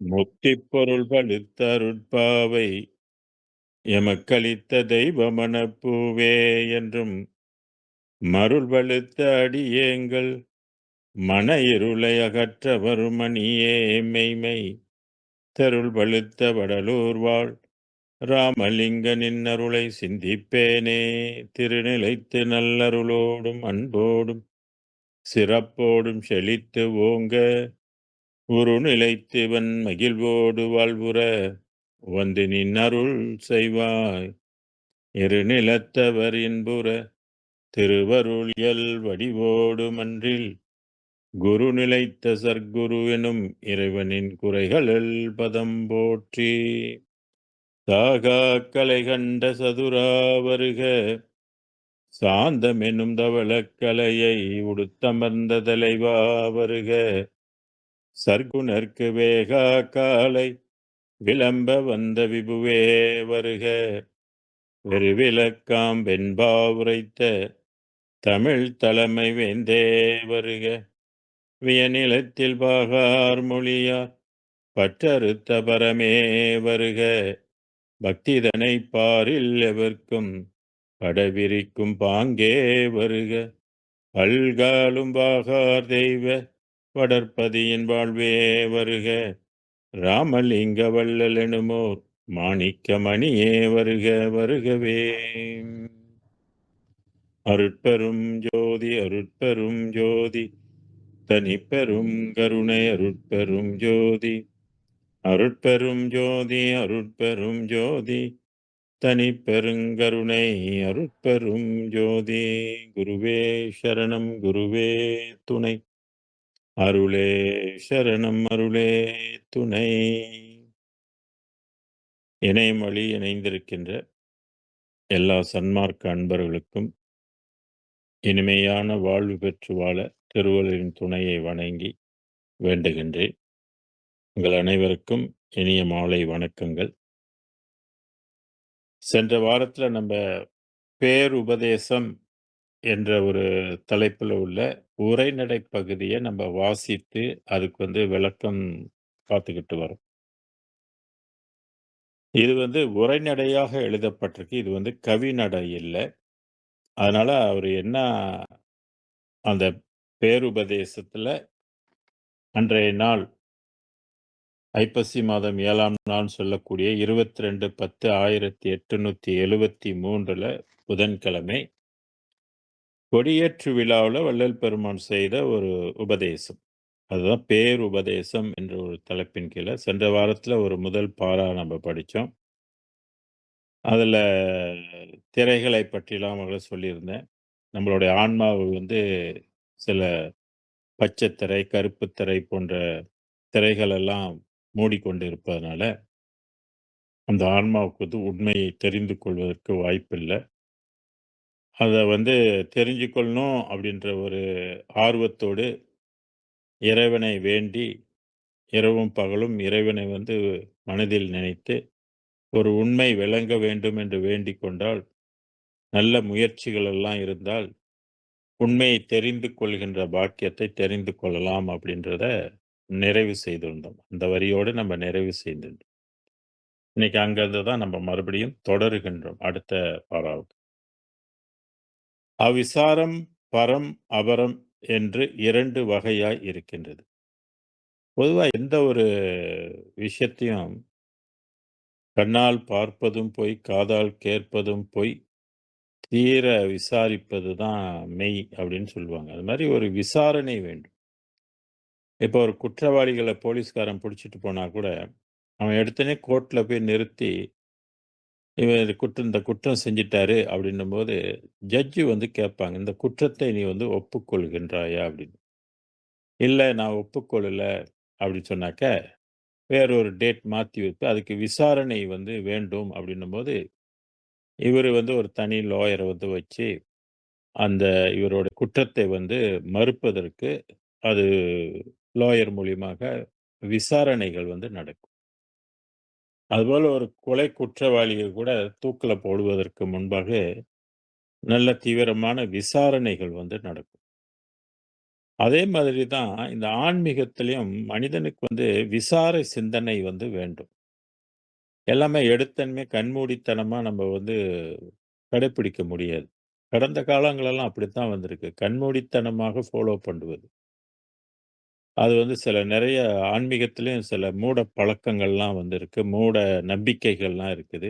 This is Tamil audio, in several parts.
முத்திப் பொருள்களுத்த அருட்பாவை எமக்களித்த தெய்வமனப் பூவே என்றும் மருள்வழுத்த அடியேங்கள் மன இருளை அகற்ற வருமணியே மெய்மை தெருள் வழுத்த வடலூர் வாழ் ராமலிங்க நின்னருளை சிந்திப்பேனே திருநிலைத்து நல்லருளோடும் அன்போடும் சிறப்போடும் செழித்து ஓங்க உரு நிலைத்துவன் மகிழ்வோடு வாழ்வுற வந்து நின்னருள் செய்வாய் இரு நிலத்தவர் இன்புற திருவருள் இயல் வடிவோடு மன்றில் குரு நிலைத்த சர்க்குரு எனும் இறைவனின் குறைகளில் பதம் போற்றி சாகா கலை கண்ட சதுரா வருக சாந்தம் என்னும் தவளக்கலையை உடுத்தமர்ந்த தலைவா வருக சர்க்குணர்க்கு வேகா காலை விளம்ப வந்த விபுவே வருக வெறுவிளக்காம் வெண்பா உரைத்த தமிழ் தலைமை வேந்தே வருக வியநிலத்தில் பாகார் மொழியார் பற்றறுத்த பரமே வருக பக்திதனை பாரில் எவர்க்கும் படவிரிக்கும் பாங்கே வருக பல்காலும் பாகார் தெய்வ வடற்பதியின் வாழ்வே வருக ராமலிங்க வள்ளல் எனுமோர் மாணிக்க மணியே வருக வருகவே அருட்பெரும் ஜோதி அருட்பெரும் ஜோதி தனிப்பெரும் கருணை அருட்பெரும் ஜோதி அருட்பெரும் ஜோதி அருட்பெரும் ஜோதி தனிப்பெருங்கருணை அருட்பெரும் ஜோதி குருவே சரணம் குருவே துணை அருளே சரணம் அருளே துணை இணையமொழி இணைந்திருக்கின்ற எல்லா சன்மார்க்க அன்பர்களுக்கும் இனிமையான வாழ்வு பெற்று வாழ திருவள்ளுவரின் துணையை வணங்கி வேண்டுகின்றேன். உங்கள் அனைவருக்கும் இனிய மாலை வணக்கங்கள். சென்ற வாரத்தில் நம்ம பேருபதேசம் என்ற ஒரு தலைப்பில் உள்ள உரைநடை பகுதியை நம்ம வாசித்து அதுக்கு விளக்கம் பார்த்துக்கிட்டு வரோம். இது உரைநடையாக எழுதப்பட்டிருக்கு. இது கவிநடை இல்லை. அதனால அவர் என்ன அந்த பேருபதேசத்துல அன்றைய நாள் ஐப்பசி மாதம் 7ஆம் நாள் சொல்லக்கூடிய 22/10/1873 புதன்கிழமை கொடியேற்று விழாவில் வள்ளல் பெருமான் செய்த ஒரு உபதேசம். அதுதான் பேருபதேசம் என்ற ஒரு தலைப்பின் கீழே சென்ற வாரத்தில் ஒரு முதல் பாரா நம்ம படித்தோம். அதில் திரைகளை பற்றிலாம் அவங்கள சொல்லியிருந்தேன். நம்மளுடைய ஆன்மாவை சில பச்சை திரை, கருப்பு திரை போன்ற திரைகள் எல்லாம் மூடிக்கொண்டு இருப்பதனால அந்த ஆன்மாவுக்கு உண்மையை தெரிந்து கொள்வதற்கு வாய்ப்பில்லை. அதை தெரிஞ்சு கொள்ளணும் அப்படின்ற ஒரு ஆர்வத்தோடு இறைவனை வேண்டி இரவும் பகலும் இறைவனை மனதில் நினைத்து ஒரு உண்மை விளங்க வேண்டும் என்று வேண்டிக் கொண்டால், நல்ல முயற்சிகள் எல்லாம் இருந்தால் உண்மையை தெரிந்து கொள்கின்ற பாக்கியத்தை தெரிந்து கொள்ளலாம் அப்படின்றத நிறைவு செய்திருந்தோம். அந்த வரியோடு நம்ம நிறைவு செய்திருந்தோம். இன்னைக்கு அங்கிருந்து தான் நம்ம மறுபடியும் தொடருகின்றோம் அடுத்த பாராவுக்கு. அவிசாரம் பரம் அபரம் என்று 2 வகையாய் இருக்கின்றது. பொதுவா எந்த ஒரு விஷயத்தையும் கண்ணால் பார்ப்பதும் பொய், காதால் கேட்பதும் பொய், தீர விசாரிப்பது தான் மெய் அப்படின்னு சொல்லுவாங்க. அது மாதிரி ஒரு விசாரணை வேண்டும். இப்போ ஒரு குற்றவாளிகளை போலீஸ்காரன் பிடிச்சிட்டு போனா கூட, அவன் எடுத்தோனே கோர்ட்ல போய் நிறுத்தி, இவன் இந்த குற்றம் செஞ்சுட்டாரு அப்படின்னும்போது, ஜட்ஜு கேட்பாங்க, "இந்த குற்றத்தை நீ ஒப்புக்கொள்கின்றாயா?" அப்படின்னு. "இல்ல, நான் ஒப்புக்கொள்ளல" அப்படின்னு சொன்னாக்க, வேறொரு டேட் மாத்தி வைத்து, அதுக்கு விசாரணை வேண்டும் அப்படின்னும்போது, இவரு ஒரு தனி லாயர வச்சு, அந்த இவரோட குற்றத்தை மறுப்பதற்கு, அது லாயர் மூலியமாக விசாரணைகள் நடக்கும். அதுபோல ஒரு கொலை குற்றவாளியை கூட தூக்குல போடுவதற்கு முன்பாக நல்ல தீவிரமான விசாரணைகள் நடக்கும். அதே மாதிரி தான் இந்த ஆன்மீகத்திலயும் மனிதனுக்கு வந்து விசார சிந்தனை வந்து வேண்டும். எல்லாமே எடுத்தோனமே கண்மூடித்தனமா நம்ம வந்து கடைப்பிடிக்க முடியாது. கடந்த காலங்களெல்லாம் அப்படித்தான் வந்திருக்கு. கண்மூடித்தனமாக ஃபாலோ பண்ணுவது. அது வந்து சில நெறைய ஆன்மீகத்திலயும் சில மூட பழக்கங்கள்லாம் வந்திருக்கு. மூட நம்பிக்கைகள்லாம் இருக்குது.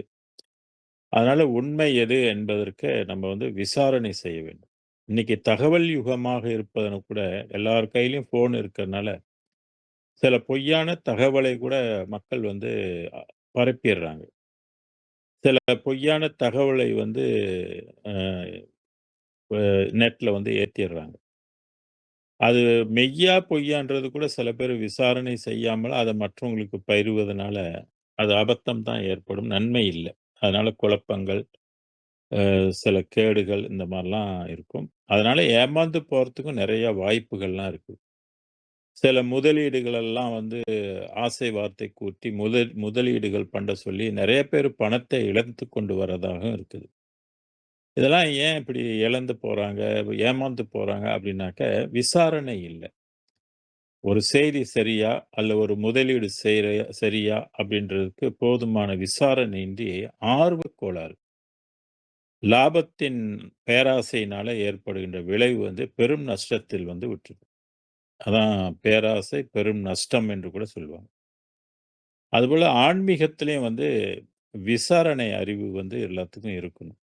அதனால உண்மை எது என்பதற்கு நம்ம வந்து விசாரணை செய்ய வேண்டும். இன்னைக்கு தகவல் யுகமாக இருப்பதன கூட எல்லார் கையிலயும் ஃபோன் இருக்கறனால, சில பொய்யான தகவலை கூட மக்கள் வந்து அ பரப்பிர்றாங்க. சில பொய்யான தகவலை வந்து அ நெட்ல வந்து ஏத்திர்றாங்க. அது மெய்யா, பொய்யான்றது கூட சில பேர் விசாரணை செய்யாமல அத மற்றவங்களுக்கு பகிர்வதனால, அது அபத்தம் தான் ஏற்படும். நன்மை இல்ல. அதனால குழப்பங்கள், சில கேடுகள் இந்த மாரிலாம் இருக்கும். அதனால ஏமாந்து போறதுக்கும் நெறைய வாய்ப்புகள்லாம் இருக்கு. சில முதலீடுகள் எல்லாம் வந்து ஆசை வார்த்தை கூட்டி முதலீடுகள் பண்ண சொல்லி நெறைய பேர் பணத்தை இழந்து கொண்டு வரதாகவும் இருக்குது. இதெல்லாம் ஏன் இப்படி இழந்து போறாங்க, ஏமாந்து போறாங்க அப்படின்னாக்க, விசாரணை இல்ல. ஒரு செய்தி சரியா, அல்ல ஒரு முதலீடு சரியா அப்படின்றதுக்கு போதுமான விசாரணையின்றி ஆர்வக் கோளாறு. லாபத்தின் பேராசையினால ஏற்படுகின்ற விளைவு வந்து பெரும் நஷ்டத்தில் வந்து விட்டுரும். அதான் பேராசை பெரும் நஷ்டம் என்று கூட சொல்லுவாங்க. அதுபோல ஆன்மீகத்திலயும் வந்து விசாரணை அறிவு வந்து எல்லாத்துக்கும் இருக்கணும்.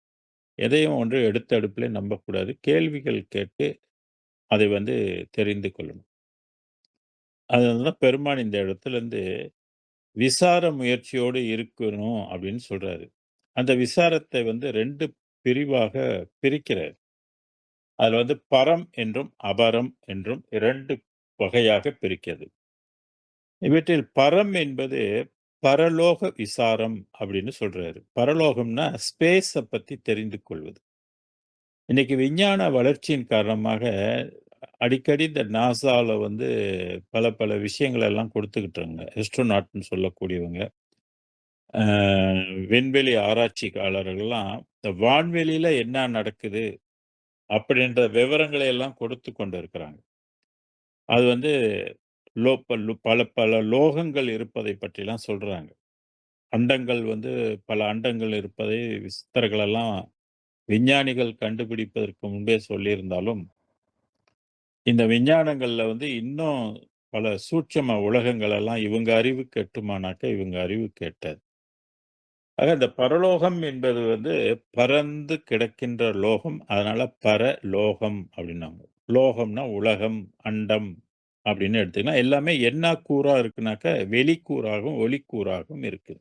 எதையும் ஒன்று எடுத்த எடுப்பிலே நம்பக்கூடாது. கேள்விகள் கேட்டு அதை வந்து தெரிந்து கொள்ளணும். அதனால தான் பெருமான் இந்த இடத்துலருந்து விசார முயற்சியோடு இருக்கணும் அப்படின்னு சொல்றாரு. அந்த விசாரத்தை வந்து 2 பிரிவாக பிரிக்கிறார். அதுல வந்து பரம் என்றும், அபரம் என்றும் 2 வகையாக பிரிக்கிறது. இவற்றில் பரம் என்பது பரலோக விசாரம் அப்படின்னு சொல்றாரு. பரலோகம்னா ஸ்பேஸ பத்தி தெரிந்து கொள்வது. இன்னைக்கு விஞ்ஞான வளர்ச்சியின் காரணமாக அடிக்கடி இந்த நாசால வந்து பல பல விஷயங்கள் எல்லாம் குடுத்துக்கிட்டுறாங்க. அஸ்ட்ரோநாட்ன்னு சொல்லக்கூடியவங்க. அ விண்வெளி ஆராய்ச்சியாளர்கள்லாம் இந்த வான்வெளியில என்ன நடக்குது அப்படின்ற விவரங்களை எல்லாம் கொடுத்து கொண்டு இருக்கிறாங்க. அது வந்து பல பல லோகங்கள் இருப்பதை பற்றிலாம் சொல்றாங்க. அண்டங்கள் வந்து பல அண்டங்கள் இருப்பதை விசித்தர்களெல்லாம் விஞ்ஞானிகள் கண்டுபிடிப்பதற்கு முன்பே சொல்லியிருந்தாலும், இந்த விஞ்ஞானங்கள்ல வந்து இன்னும் பல சூட்சும உலகங்கள் எல்லாம் இவங்க அறிவுக்கு எட்டுமானாக்க இவங்க அறிவுக்கு எட்டாது. ஆக இந்த பரலோகம் என்பது வந்து பரந்து கிடக்கின்ற லோகம். அதனால பரலோகம் அப்படின்னாங்க. லோகம்னா உலகம், அண்டம் அப்படின்னு எடுத்துக்கலாம். எல்லாமே என்னா கூறா இருக்குனாக்க, வெளிக்கூறாகவும், ஒளிக்கூறாகவும் இருக்கு.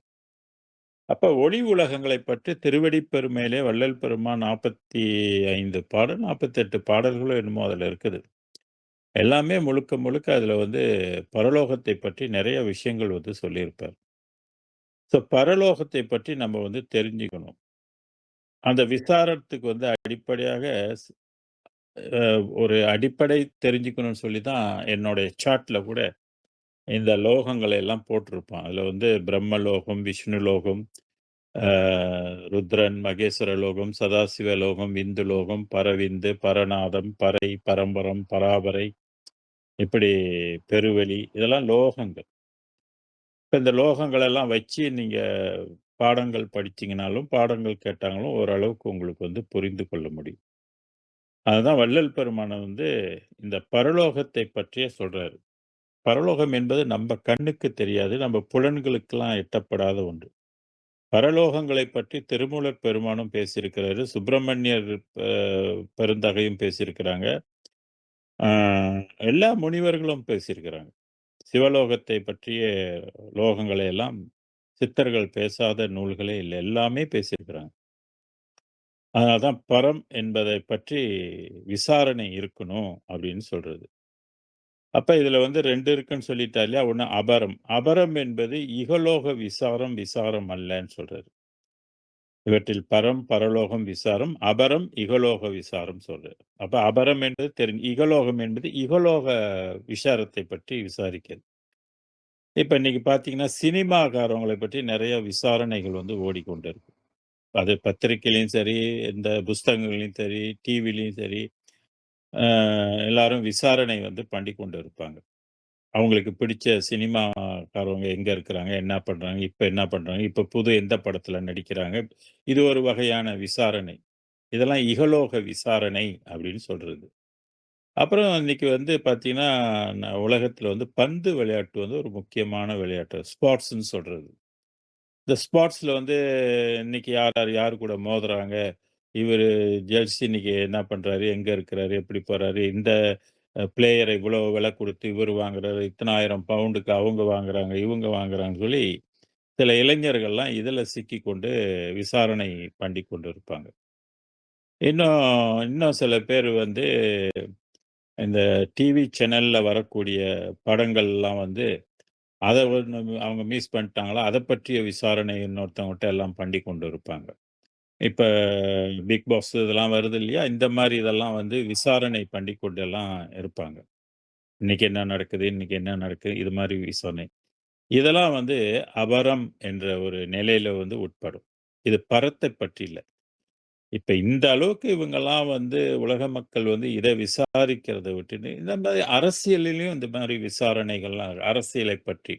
அப்ப ஒளி உலகங்களைப் பற்றி திருவடிப் பெருமையிலே வள்ளல் பெருமான் 45 பாடல், 48 பாடல்களோ என்னமோ அதுல இருக்குது. எல்லாமே முழுக்க முழுக்க அதுல வந்து பரலோகத்தை பற்றி நெறைய விஷயங்கள் வந்து சொல்லியிருப்பார். பரலோகத்தை பற்றி நம்ம வந்து தெரிஞ்சுக்கணும். அந்த விசாரத்துக்கு வந்து அடிப்படையாக ஸ் அ ஒரு அடிப்படை தெரிஞ்சுக்கணும்னு சொல்லி தான் என்னுடைய சார்ட்ல கூட இந்த லோகங்களை எல்லாம் போட்டிருப்பான். அதுல வந்து பிரம்மலோகம், விஷ்ணு லோகம், அ ருத்ரன், மகேஸ்வர லோகம், சதாசிவ லோகம், விந்து லோகம், பரவிந்து, பரநாதம், பரை, பரம்பரம், பராபரை, இப்படி பெருவெளி இதெல்லாம் லோகங்கள். இப்ப இந்த லோகங்கள் எல்லாம் வச்சு நீங்க பாடங்கள் படிச்சீங்கனாலும், பாடங்கள் கேட்டாங்களும் ஓரளவுக்கு உங்களுக்கு வந்து புரிந்து கொள்ள முடியும். அதுதான் வள்ளல் பெருமான் வந்து இந்த பரலோகத்தை பற்றியே சொல்றாரு. பரலோகம் என்பது நம்ம கண்ணுக்கு தெரியாது. நம்ம புலன்களுக்கெல்லாம் எட்டப்படாத ஒன்று. பரலோகங்களைப் பற்றி திருமூலர் பெருமானும் பேசியிருக்கிறாரு. சுப்பிரமணியர் அ பெருந்தகையும் பேசியிருக்கிறாங்க. ஆ எல்லா முனிவர்களும் பேசியிருக்கிறாங்க. சிவலோகத்தை பற்றிய லோகங்களை எல்லாம் சித்தர்கள் பேசாத நூல்களே இல்ல. எல்லாமே பேசியிருக்கிறாங்க. அதனால தான் பரம் என்பதை பற்றி விசாரணை இருக்கணும் அப்படின்னு சொல்றது. அப்ப இதுல வந்து 2 இருக்குன்னு சொல்லிட்டார் இல்லையா? ஒண்ணு அபரம். அபரம் என்பது இகலோக விசாரம், விசாரம் அல்லன்னு சொல்றாரு. இவற்றில் பரம், பரலோகம், விசாரம். அபரம், இகலோக விசாரம் சொல்றாரு. அப்ப அபரம் என்பது இகலோகம் என்பது இகலோக விசாரத்தை பற்றி விசாரிக்கிறது. இப்ப இன்னைக்கு பார்த்தீங்கன்னா, சினிமாக்காரவங்கள பற்றி நெறைய விசாரணைகள் வந்து ஓடிக்கொண்டு இருக்கு. அது பத்திரிக்கையிலயும் சரி, இந்த புஸ்தகங்கள்லயும் சரி, டிவிலயும் சரி, அ எல்லாரும் விசாரணை வந்து பண்ணிக் கொண்டு இருப்பாங்க. அவங்களுக்கு பிடிச்ச சினிமாக்காரவங்க எங்க இருக்கிறாங்க? என்ன பண்றாங்க? இப்ப என்ன பண்றாங்க? இப்ப புது எந்த படத்துல நடிக்கிறாங்க? இது ஒரு வகையான விசாரணை. இதெல்லாம் இகலோக விசாரணை அப்படின்னு சொல்றது. அப்புறம் இன்னைக்கு வந்து பார்த்தீங்கன்னா, உலகத்துல வந்து பந்து விளையாட்டு வந்து ஒரு முக்கியமான விளையாட்டு. ஸ்போர்ட்ஸ்ன்னு சொல்றது. இந்த ஸ்போர்ட்ஸ்ல வந்து இன்னைக்கு யார் யார் யார் கூட மோதுறாங்க? இவரு ஜெர்சி இன்னைக்கு என்ன பண்றாரு? எங்க இருக்கிறாரு? எப்படி போறாரு? இந்த பிளேயர இவ்வளோ விலை குடுத்து இவரு வாங்குறாரு. இத்தன 1000 பவுண்டுக்கு அவங்க வாங்குறாங்க, இவங்க வாங்குறாங்கன்னு சொல்லி, சில இளைஞர்கள்லாம் இதில சிக்கிக்கொண்டு விசாரணை பண்ணிக் கொண்டு இருப்பாங்க. இன்னும் இன்னும் சில பேர் வந்து இந்த டிவி சேனல்ல வரக்கூடிய படங்கள்லாம் வந்து அத வந்து அவங்க மிஸ் பண்ணிட்டாங்களா? அத பற்றிய விசாரணை இன்னொருத்தவங்கட்ட எல்லாம் பண்ணிக் கொண்டு இருப்பாங்க. இப்ப பிக் பாஸ் இதெல்லாம் வருது இல்லையா? இந்த மாரி இதெல்லாம் வந்து விசாரணை பண்ணிக் கொண்டெல்லாம் இருப்பாங்க. இன்னைக்கு என்ன நடக்குது? இன்னைக்கு என்ன நடக்குது? இது மாரி விசாரணை. இதெல்லாம் வந்து அபரம் என்ற ஒரு நிலையில வந்து உட்படும். இது பரத்தை பற்றி இல்ல. இப்ப இந்த அளவுக்கு இவங்கலாம் வந்து உலக மக்கள் வந்து இத விசாரிக்கிறத விட்டுட்டு, இந்த மாரி அரசியலிலும் இந்த மாரி விசாரணைகள்லாம் அரசியலை பற்றி.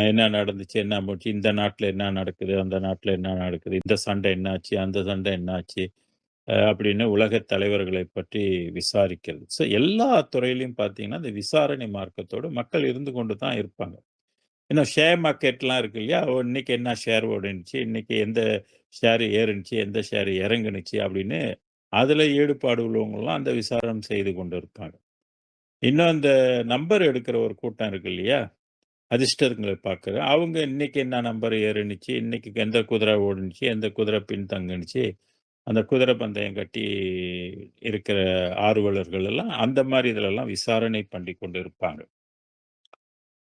என்ன நடந்துச்சு? என்ன போச்சு? இந்த நாட்ல என்ன நடக்குது? அந்த நாட்ல என்ன நடக்குது? இந்த சண்டை என்னாச்சு? அந்த சண்டை என்னாச்சு? அப்படின்னு உலகத் தலைவர்களை பற்றி விசாரிக்கிறது. எல்லா துறையிலயும் பார்த்தீங்கன்னா, இந்த விசாரணை மார்க்கத்தோட மக்கள் இருந்து கொண்டு தான் இருப்பாங்க. இன்னும் ஷேர் மார்க்கெட்லாம் இருக்கு இல்லையா? இன்னைக்கு என்ன ஷேர் ஓடுனுச்சு? இன்னைக்கு எந்த ஷேர் ஏறுனுச்சு? எந்த ஷேர் இறங்குனுச்சு? அப்படின்னு அதுல ஈடுபாடு உள்ளவங்கலாம் அந்த விசாரணை செய்து கொண்டு இருப்பாங்க. இன்னும் இந்த நம்பர் எடுக்கிற ஒரு கூட்டம் இருக்கு இல்லையா? அதிர்ஷ்டங்கள பார்க்குற. அவங்க இன்னைக்கு என்ன நம்பர் ஏறுனுச்சு? இன்னைக்கு எந்த குதிரை ஓடுனுச்சு? எந்த குதிரை பின்தங்குனுச்சு? அந்த குதிரை பந்தயம் கட்டி இருக்கிற ஆர்வலர்கள் எல்லாம் அந்த மாரி இதுலலாம் விசாரணை பண்ணிக் கொண்டு இருப்பாங்க.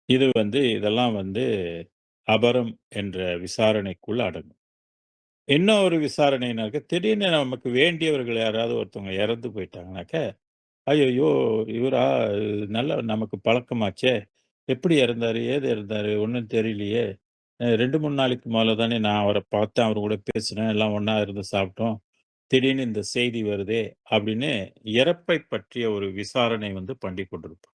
இது வந்து இதெல்லாம் வந்து அபரம் என்ற விசாரணைக்குள்ள அடங்கும். என்ன ஒரு விசாரணைனாக்க, திடீர்னு நமக்கு வேண்டியவர்கள் யாராவது ஒருத்தவங்க இறந்து போயிட்டாங்கனாக்க, "ஐயய்யோ! இவரா? நல்ல நமக்கு பழக்கமாச்சே! எப்படி இறந்தாரு? ஏது இறந்தாரு? ஒண்ணும் தெரியலையே! 2, 3 நாளைக்கு முதல்ல தானே நான் அவர பார்த்தேன். அவரு கூட பேசினேன். எல்லாம் ஒண்ணா இருந்து சாப்பிட்டோம். திடீர்னு இந்த செய்தி வருதே!" அப்படின்னு இறப்பை பற்றிய ஒரு விசாரணை வந்து பண்ணிக் கொண்டிருப்போம்.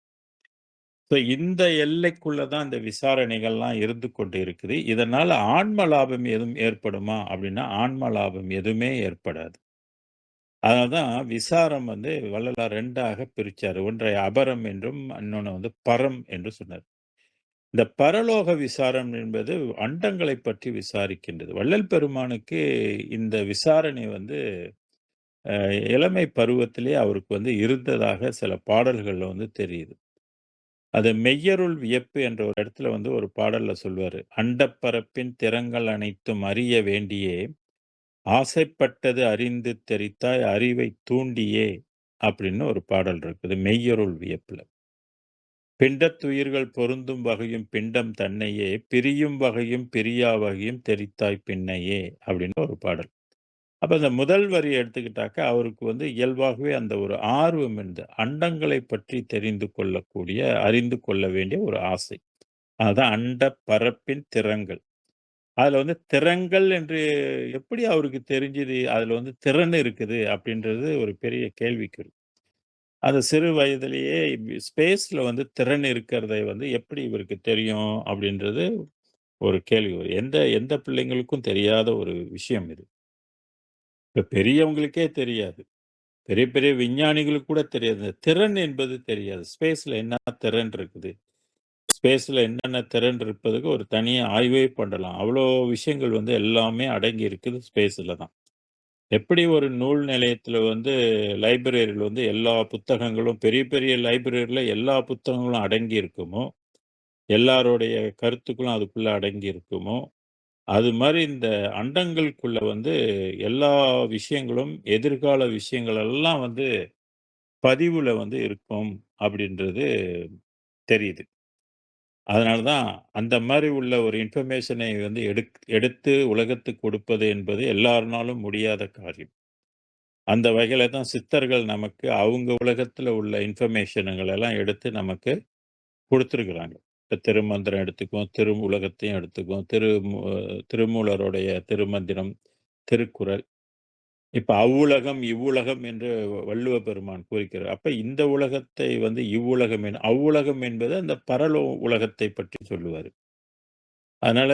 இந்த எல்லைக்குள்ள தான் இந்த விசாரணைகள்லாம் இருந்து கொண்டு இருக்குது. இதனால ஆன்ம லாபம் எதுவும் ஏற்படுமா? அப்படின்னா, ஆன்ம லாபம் எதுவுமே ஏற்படாது. அதனால தான் விசாரம் வந்து வள்ளலார் 2ஆக பிரிச்சாரு. ஒன்றை அபரம் என்றும், இன்னொன்னு வந்து பரம் என்று சொன்னார். இந்த பரலோக விசாரம் என்பது அண்டங்களைப் பற்றி விசாரிக்கின்றது. வள்ளல் பெருமானுக்கு இந்த விசாரணை வந்து இளமை பருவத்திலே அவருக்கு வந்து இருந்ததாக சில பாடல்கள்ல வந்து தெரியுது. அது மெய்யருள் வியப்பு என்ற ஒரு இடத்துல வந்து ஒரு பாடல்ல சொல்வாரு. "அண்டப்பரப்பின் திறங்கள் அனைத்தும் அறிய வேண்டியே, ஆசைப்பட்டது அறிந்து தெரித்தாய் அறிவைத் தூண்டியே" அப்படின்னு ஒரு பாடல் இருக்குது. மெய்யருள் வியப்புல. "பிண்டத்துயிர்கள் பொருந்தும் வகையும் பிண்டம் தன்னையே, பிரியும் வகையும் பிரியா வகையும் தெரித்தாய் பின்னையே" அப்படின்னு ஒரு பாடல். அப்ப இந்த முதல் வரிய எடுத்துக்கிட்டாக்க, அவருக்கு வந்து இயல்பாகவே அந்த ஒரு ஆர்வம் இருந்தது. அண்டங்களைப் பற்றி தெரிந்து கொள்ளக்கூடிய, அறிந்து கொள்ள வேண்டிய ஒரு ஆசை. அதான் அண்ட பரப்பின் திறங்கள். அதுல வந்து திறங்கள் என்று எப்படி அவருக்கு தெரிஞ்சது? அதுல வந்து திறன் இருக்குது அப்படின்றது ஒரு பெரிய கேள்விக்குறி. அது சிறு வயதிலேயே ஸ்பேஸ்ல வந்து திறன் இருக்கிறதை வந்து எப்படி இவருக்கு தெரியும்? அப்படின்றது ஒரு கேள்வி வரும். எந்த எந்த பிள்ளைங்களுக்கும் தெரியாத ஒரு விஷயம் இது. இப்ப பெரியவங்களுக்கே தெரியாது. பெரிய பெரிய விஞ்ஞானிகளுக்கு கூட தெரியாது. இந்த திறன் என்பது தெரியாது. ஸ்பேஸ்ல என்ன திறன் இருக்குது? ஸ்பேஸ்ல என்னென்ன திறன் இருப்பதுக்கு ஒரு தனியா ஆய்வே பண்ணலாம். அவ்வளோ விஷயங்கள் வந்து எல்லாமே அடங்கி இருக்குது ஸ்பேஸ்ல தான். எப்படி ஒரு நூல் நிலையத்தில வந்து லைப்ரரியில வந்து எல்லா புத்தகங்களும் பெரிய பெரிய லைப்ரரியில எல்லா புத்தகங்களும் அடங்கி இருக்குமோ, எல்லாருடைய கருத்துக்களும் அதுக்குள்ள அடங்கி இருக்குமோ, அது மாரி இந்த அண்டங்களுக்குள்ள வந்து எல்லா விஷயங்களும், எதிர்கால விஷயங்கள் எல்லாம் வந்து பதிவுல வந்து இருக்கும் அப்படின்றது தெரியுது. அதனால தான் அந்த மாரி உள்ள ஒரு இன்ஃபர்மேஷனை வந்து எடுத்து உலகத்துக்கு கொடுப்பது என்பது எல்லார்னாலும் முடியாத காரியம். அந்த வகையில தான் சித்தர்கள் நமக்கு அவங்க உலகத்துல உள்ள இன்ஃபர்மேஷன்கள எல்லாம் எடுத்து நமக்கு குடுத்துருக்குறாங்க. இப்ப திருமந்திரம் எடுத்துக்குவோம், உலகத்தையும் எடுத்துக்குவோம். திருமூலருடைய திருமந்திரம், திருக்குறள். இப்ப அவ்வுலகம், இவ்வுலகம் என்று வள்ளுவ பெருமான் கூறுகிறார். அப்ப இந்த உலகத்தை வந்து இவ்வுலகம் அவ்வுலகம் என்பது அந்த உலகத்தை பற்றி சொல்லுவாரு. அதனால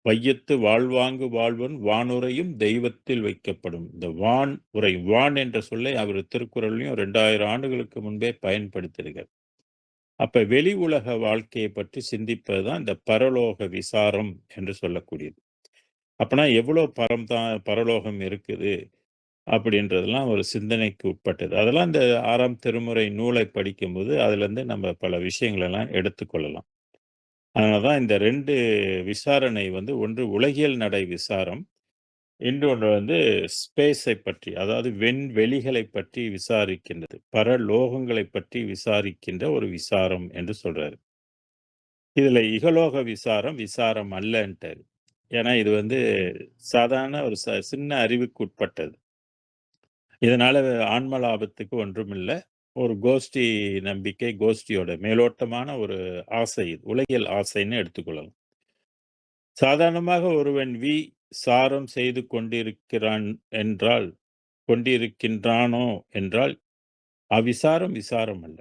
வையத்து வாழ்வாங்கு வாழ்வன் வானுரையும் தெய்வத்தில் வைக்கப்படும். இந்த வான் உரை வான் என்ற சொல்லை அவர் திருக்குறள்லயும் 2000 ஆண்டுகளுக்கு முன்பே பயன்படுத்தியிருக்கார். அப்ப வெளி உலக வாழ்க்கையை பற்றி சிந்திப்பது தான் இந்த பரலோக விசாரம் என்று சொல்லக்கூடியது. அப்பனா எவ்வளோ பரலோகம் இருக்குது அப்படின்றதெல்லாம் ஒரு சிந்தனைக்கு உட்பட்டது. அதெல்லாம் இந்த 6ஆம் திருமுறை நூலை படிக்கும்போது அதிலிருந்து நம்ம பல விஷயங்களெல்லாம் எடுத்துக்கொள்ளலாம். அதனால தான் இந்த 2 விசாரணை வந்து ஒன்று உலகியல் நடை விசாரம். இன்னொன்று வந்து ஸ்பேஸை பற்றி, அதாவது வெண்வெளிகளைப் பற்றி விசாரிக்கின்றது. பரலோகங்களைப் பற்றி விசாரிக்கின்ற ஒரு விசாரம் என்று சொல்றாரு. இதுல இகலோக விசாரம், விசாரம் அல்லன்ட்டாரு. ஏன்னா இது வந்து சாதாரண ஒரு சின்ன அறிவுக்கு உட்பட்டது. இதனால ஆன்ம லாபத்துக்கு ஒன்றுமில்ல. ஒரு கோஷ்டி நம்பிக்கை, கோஷ்டியோட மேலோட்டமான ஒரு ஆசை இது. உலகியல் ஆசைன்னு எடுத்துக்கொள்ளலாம். சாதாரணமாக ஒருவன் சாரம் செய்து கொண்டிருக்கிறான் என்றால் கொண்டிருக்கின்றானோ என்றால், அவ்விசாரம் விசாரம் அல்ல.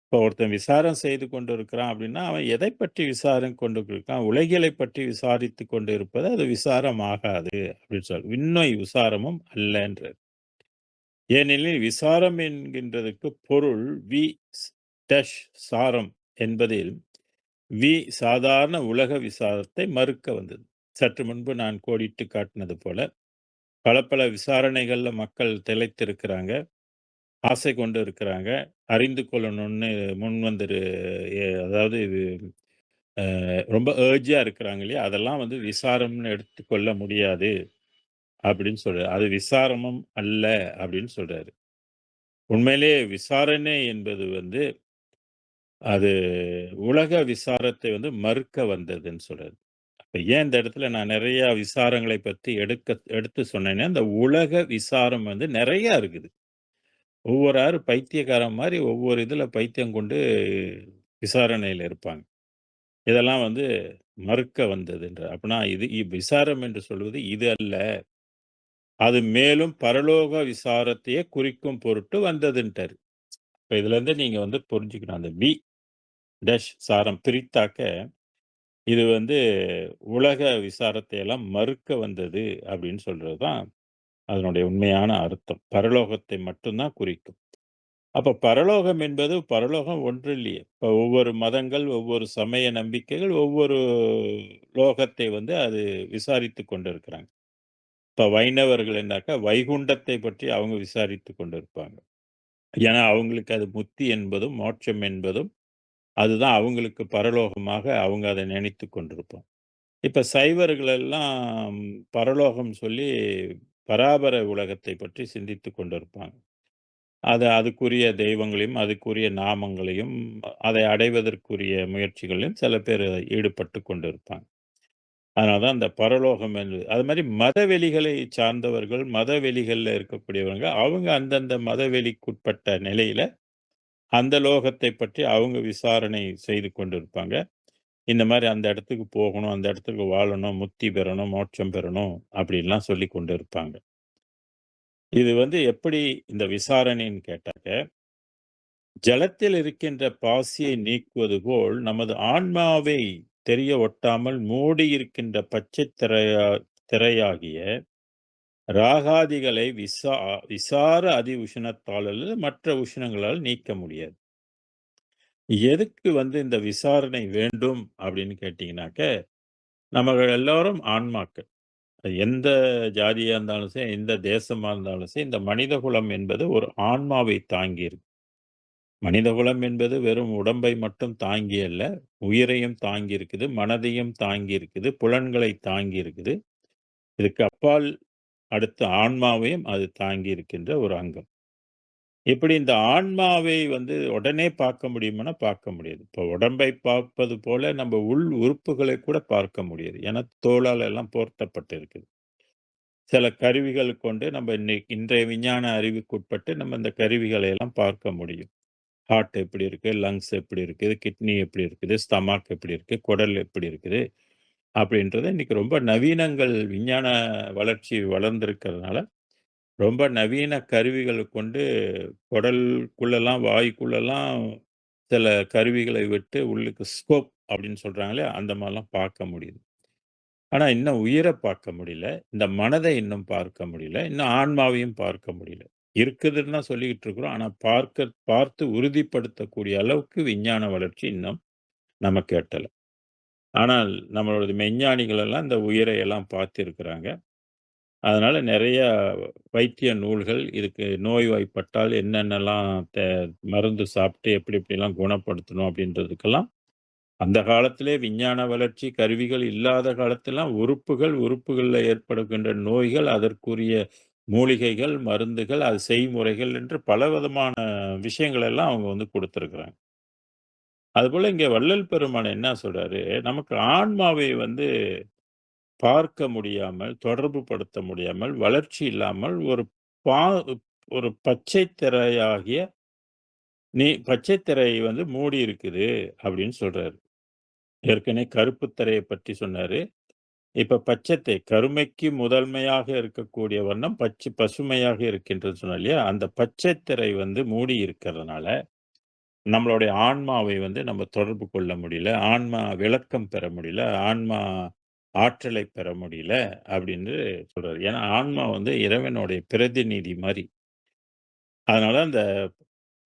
இப்போ ஒருத்தன் விசாரம் செய்து கொண்டிருக்கிறான் அப்படின்னா, அவன் எதைப் பற்றி விசாரம் கொண்டு இருக்கான்? உலகியலைப் பற்றி விசாரித்துக் கொண்டு இருப்பது அது விசாரம் ஆகாது அப்படின்னு விண்ணோய் விசாரமும் அல்லன்றார். ஏனெனில் விசாரம் என்கின்றதற்கு பொருள் டேஷ் சாரம் என்பதில் சாதாரண உலக விசாரத்தை மறுக்க வந்தது. சற்று முன்பு நான் கோடிட்டு காட்டினது போல, பல பல விசாரணைகள்ல மக்கள் திளைத்திருக்கிறாங்க. ஆசை கொண்டு இருக்கிறாங்க. அறிந்து கொள்ளணும்னு முன் வந்துரு அதாவது ரொம்ப அர்ஜியா இருக்கிறாங்க இல்லையா? அதெல்லாம் வந்து விசாரம்னு எடுத்துக்கொள்ள முடியாது அப்படின்னு சொல்றாரு. அது விசாரமும் அல்ல அப்படின்னு சொல்றாரு. உண்மையிலேயே விசாரணை என்பது வந்து அது உலக விசாரத்தை வந்து மறுக்க வந்ததுன்னு சொல்றாரு. அப்ப ஏன் இந்த இடத்துல நான் நெறைய விசாரங்களை பத்தி எடுத்து சொன்னேன்னா, இந்த உலக விசாரம் வந்து நெறையா இருக்குது. ஒவ்வொரு ஆள் பைத்தியக்காரன் மாரி ஒவ்வொரு இதுல பைத்தியம் கொண்டு விசாரணையில இருப்பாங்க. இதெல்லாம் வந்து மறுக்க வந்ததுன்ற. அப்பன்னா இது விசாரம் என்று சொல்வது இது அல்ல. அது மேலும் பரலோக விசாரத்தையே குறிக்கும் பொருட்டு வந்ததுன்ட்டாரு. இப்ப இதுலருந்து நீங்க வந்து புரிஞ்சுக்கணும். அந்த டேஷ் சாரம் பிரித்தாக்க, இது வந்து உலக விசாரத்தை எல்லாம் மறுக்க வந்தது அப்படின்னு சொல்றது தான் அதனுடைய உண்மையான அர்த்தம். பரலோகத்தை மட்டும் தான் குறிக்கும். அப்ப பரலோகம் என்பது பரலோகம் ஒன்று இல்லையே. இப்ப ஒவ்வொரு மதங்கள், ஒவ்வொரு சமய நம்பிக்கைகள், ஒவ்வொரு லோகத்தை வந்து அது விசாரித்துக் கொண்டிருக்கிறாங்க. இப்ப வைணவர்கள் என்னாக்கா வைகுண்டத்தை பற்றி அவங்க விசாரித்துக் கொண்டிருப்பாங்க. ஏன்னா அவங்களுக்கு அது முத்தி என்பதும், மோட்சம் என்பதும் அதுதான் அவங்களுக்கு பரலோகமாக அவங்க அதை நினைத்துக் கொண்டிருப்பாங்க. இப்ப சைவர்கள் எல்லாம் பரலோகம் சொல்லி பராபர உலகத்தை பற்றி சிந்தித்துக் கொண்டிருப்பாங்க. அதுக்குரிய தெய்வங்களையும், அதுக்குரிய நாமங்களையும், அதை அடைவதற்குரிய முயற்சிகளிலும் சில பேர் ஈடுபட்டு கொண்டிருப்பாங்க. அதனால தான் அந்த பரலோகம் என்பது அதுமாரி மதவெளிகளை சார்ந்தவர்கள், மதவெளிகள்ல இருக்கக்கூடியவங்க, அவங்க அந்தந்த மதவெளிக்குட்பட்ட நிலையில, அந்த லோகத்தை பற்றி அவங்க விசாரணை செய்து கொண்டிருப்பாங்க. இந்த மாரி அந்த இடத்துக்கு போகணும், அந்த இடத்துக்கு வாழணும், முக்தி பெறணும், மோட்சம் பெறணும், அப்படின்லாம் சொல்லிக் கொண்டு இருப்பாங்க. இது வந்து எப்படி இந்த விசாரணைன்னு கேட்டாக்க, ஜலத்தில் இருக்கின்ற பாசியை நீக்குவது போல் நமது ஆன்மாவை தெரிய ஒட்டாமல் மூடியிருக்கின்ற பச்சை திரையாகிய ராகாதிகளை விசார அதி உஷ்ணத்தால் அல்லது மற்ற உஷ்ணங்களால் நீக்க முடியாது. எதுக்கு வந்து இந்த விசாரணை வேண்டும் அப்படின்னு கேட்டீங்கன்னாக்க, நம்ம எல்லாரும் ஆன்மாக்கள். எந்த ஜாதியா இருந்தாலும் சரி, எந்த தேசமா இருந்தாலும் சரி, இந்த மனிதகுலம் என்பது ஒரு ஆன்மாவை தாங்கி இருக்கு. மனிதகுலம் என்பது வெறும் உடம்பை மட்டும் தாங்கி அல்ல, உயிரையும் தாங்கி இருக்குது, மனதையும் தாங்கி இருக்குது, புலன்களை தாங்கி இருக்குது. இதுக்கு அப்பால் அடுத்த ஆன்மாவையும் அது தாங்கி இருக்கின்ற ஒரு அங்கம். இப்படி இந்த ஆன்மாவை வந்து உடனே பார்க்க முடியுமானா பார்க்க முடியாது. இப்போ உடம்பை பார்ப்பது போல நம்ம உள் உறுப்புகளை கூட பார்க்க முடியாது. ஏன்னா தோலால் எல்லாம் போர்த்தப்பட்டு இருக்குது. சில கருவிகள் கொண்டு நம்ம இன்றைய விஞ்ஞான அறிவுக்குட்பட்டு நம்ம இந்த கருவிகளை எல்லாம் பார்க்க முடியும். ஹார்ட் எப்படி இருக்கு, லங்ஸ் எப்படி இருக்குது, கிட்னி எப்படி இருக்குது, ஸ்டமக் எப்படி இருக்கு, குடல் எப்படி இருக்குது அப்படின்றது இன்னைக்கு ரொம்ப நவீனங்கள் விஞ்ஞான வளர்ச்சி வளர்ந்திருக்கிறதுனால ரொம்ப நவீன கருவிகள கொண்டு குடலுக்குள்ளலாம், வாய்க்குள்ளலாம் சில கருவிகளை விட்டு உள்ளுக்கு ஸ்கோப் அப்படின்னு சொல்றாங்களே, அந்த மாரிலாம் பார்க்க முடியுது. ஆனா, இன்னும் உயிர பார்க்க முடியல. இந்த மனதை இன்னும் பார்க்க முடியல. இன்னும் ஆன்மாவையும் பார்க்க முடியல. இருக்குதுன்னு தான் சொல்லிக்கிட்டு இருக்கிறோம். ஆனா, பார்த்து உறுதிப்படுத்தக்கூடிய அளவுக்கு விஞ்ஞான வளர்ச்சி இன்னும் நமக்கு எட்டல. ஆனால், நம்மளோட மெஞ்ஞானிகள் எல்லாம் இந்த உயிரை எல்லாம் பார்த்திருக்கிறாங்க. அதனால நெறைய வைத்திய நூல்கள் இதுக்கு நோய்வாய்ப்பட்டால் என்னென்னலாம் மருந்து சாப்பிட்டு எப்படி எப்படிலாம் குணப்படுத்தணும் அப்படின்றதுக்கெல்லாம் அந்த காலத்திலே விஞ்ஞான வளர்ச்சி கருவிகள் இல்லாத காலத்திலாம் உறுப்புகள்ல ஏற்படுகின்ற நோய்கள், அதற்குரிய மூலிகைகள், மருந்துகள், அது செய்முறைகள் என்று பலவிதமான விஷயங்கள் எல்லாம் அவங்க வந்து குடுத்திருக்கிறாங்க. அதுபோல இங்க வள்ளல் பெருமான் என்ன சொல்றாரு, நமக்கு ஆன்மாவை வந்து பார்க்க முடியாமல், தொடர்பு படுத்த முடியாமல், வளர்ச்சி இல்லாமல் பா ஒரு பச்சை திரையாகிய பச்சை திரை வந்து மூடி இருக்குது அப்படின்னு சொல்றாரு. ஏற்கனவே கருப்பு திரைய பற்றி சொன்னாரு. இப்ப பச்சை கருமைக்கு முதன்மையாக இருக்கக்கூடிய வண்ணம் பசுமையாக இருக்கின்றது சொன்னேன் இல்லையா? அந்த பச்சை திரை வந்து மூடி இருக்கிறதுனால, நம்மளுடைய ஆன்மாவை வந்து நம்ம தொடர்பு கொள்ள முடியல. ஆன்மா விளக்கம் பெற முடியல. ஆன்மா ஆற்றலை பெற முடியல அப்படின்னு சொல்றாரு. ஏன்னா, ஆன்மா வந்து இறைவனுடைய பிரதிநிதி மாரி. அதனால அந்த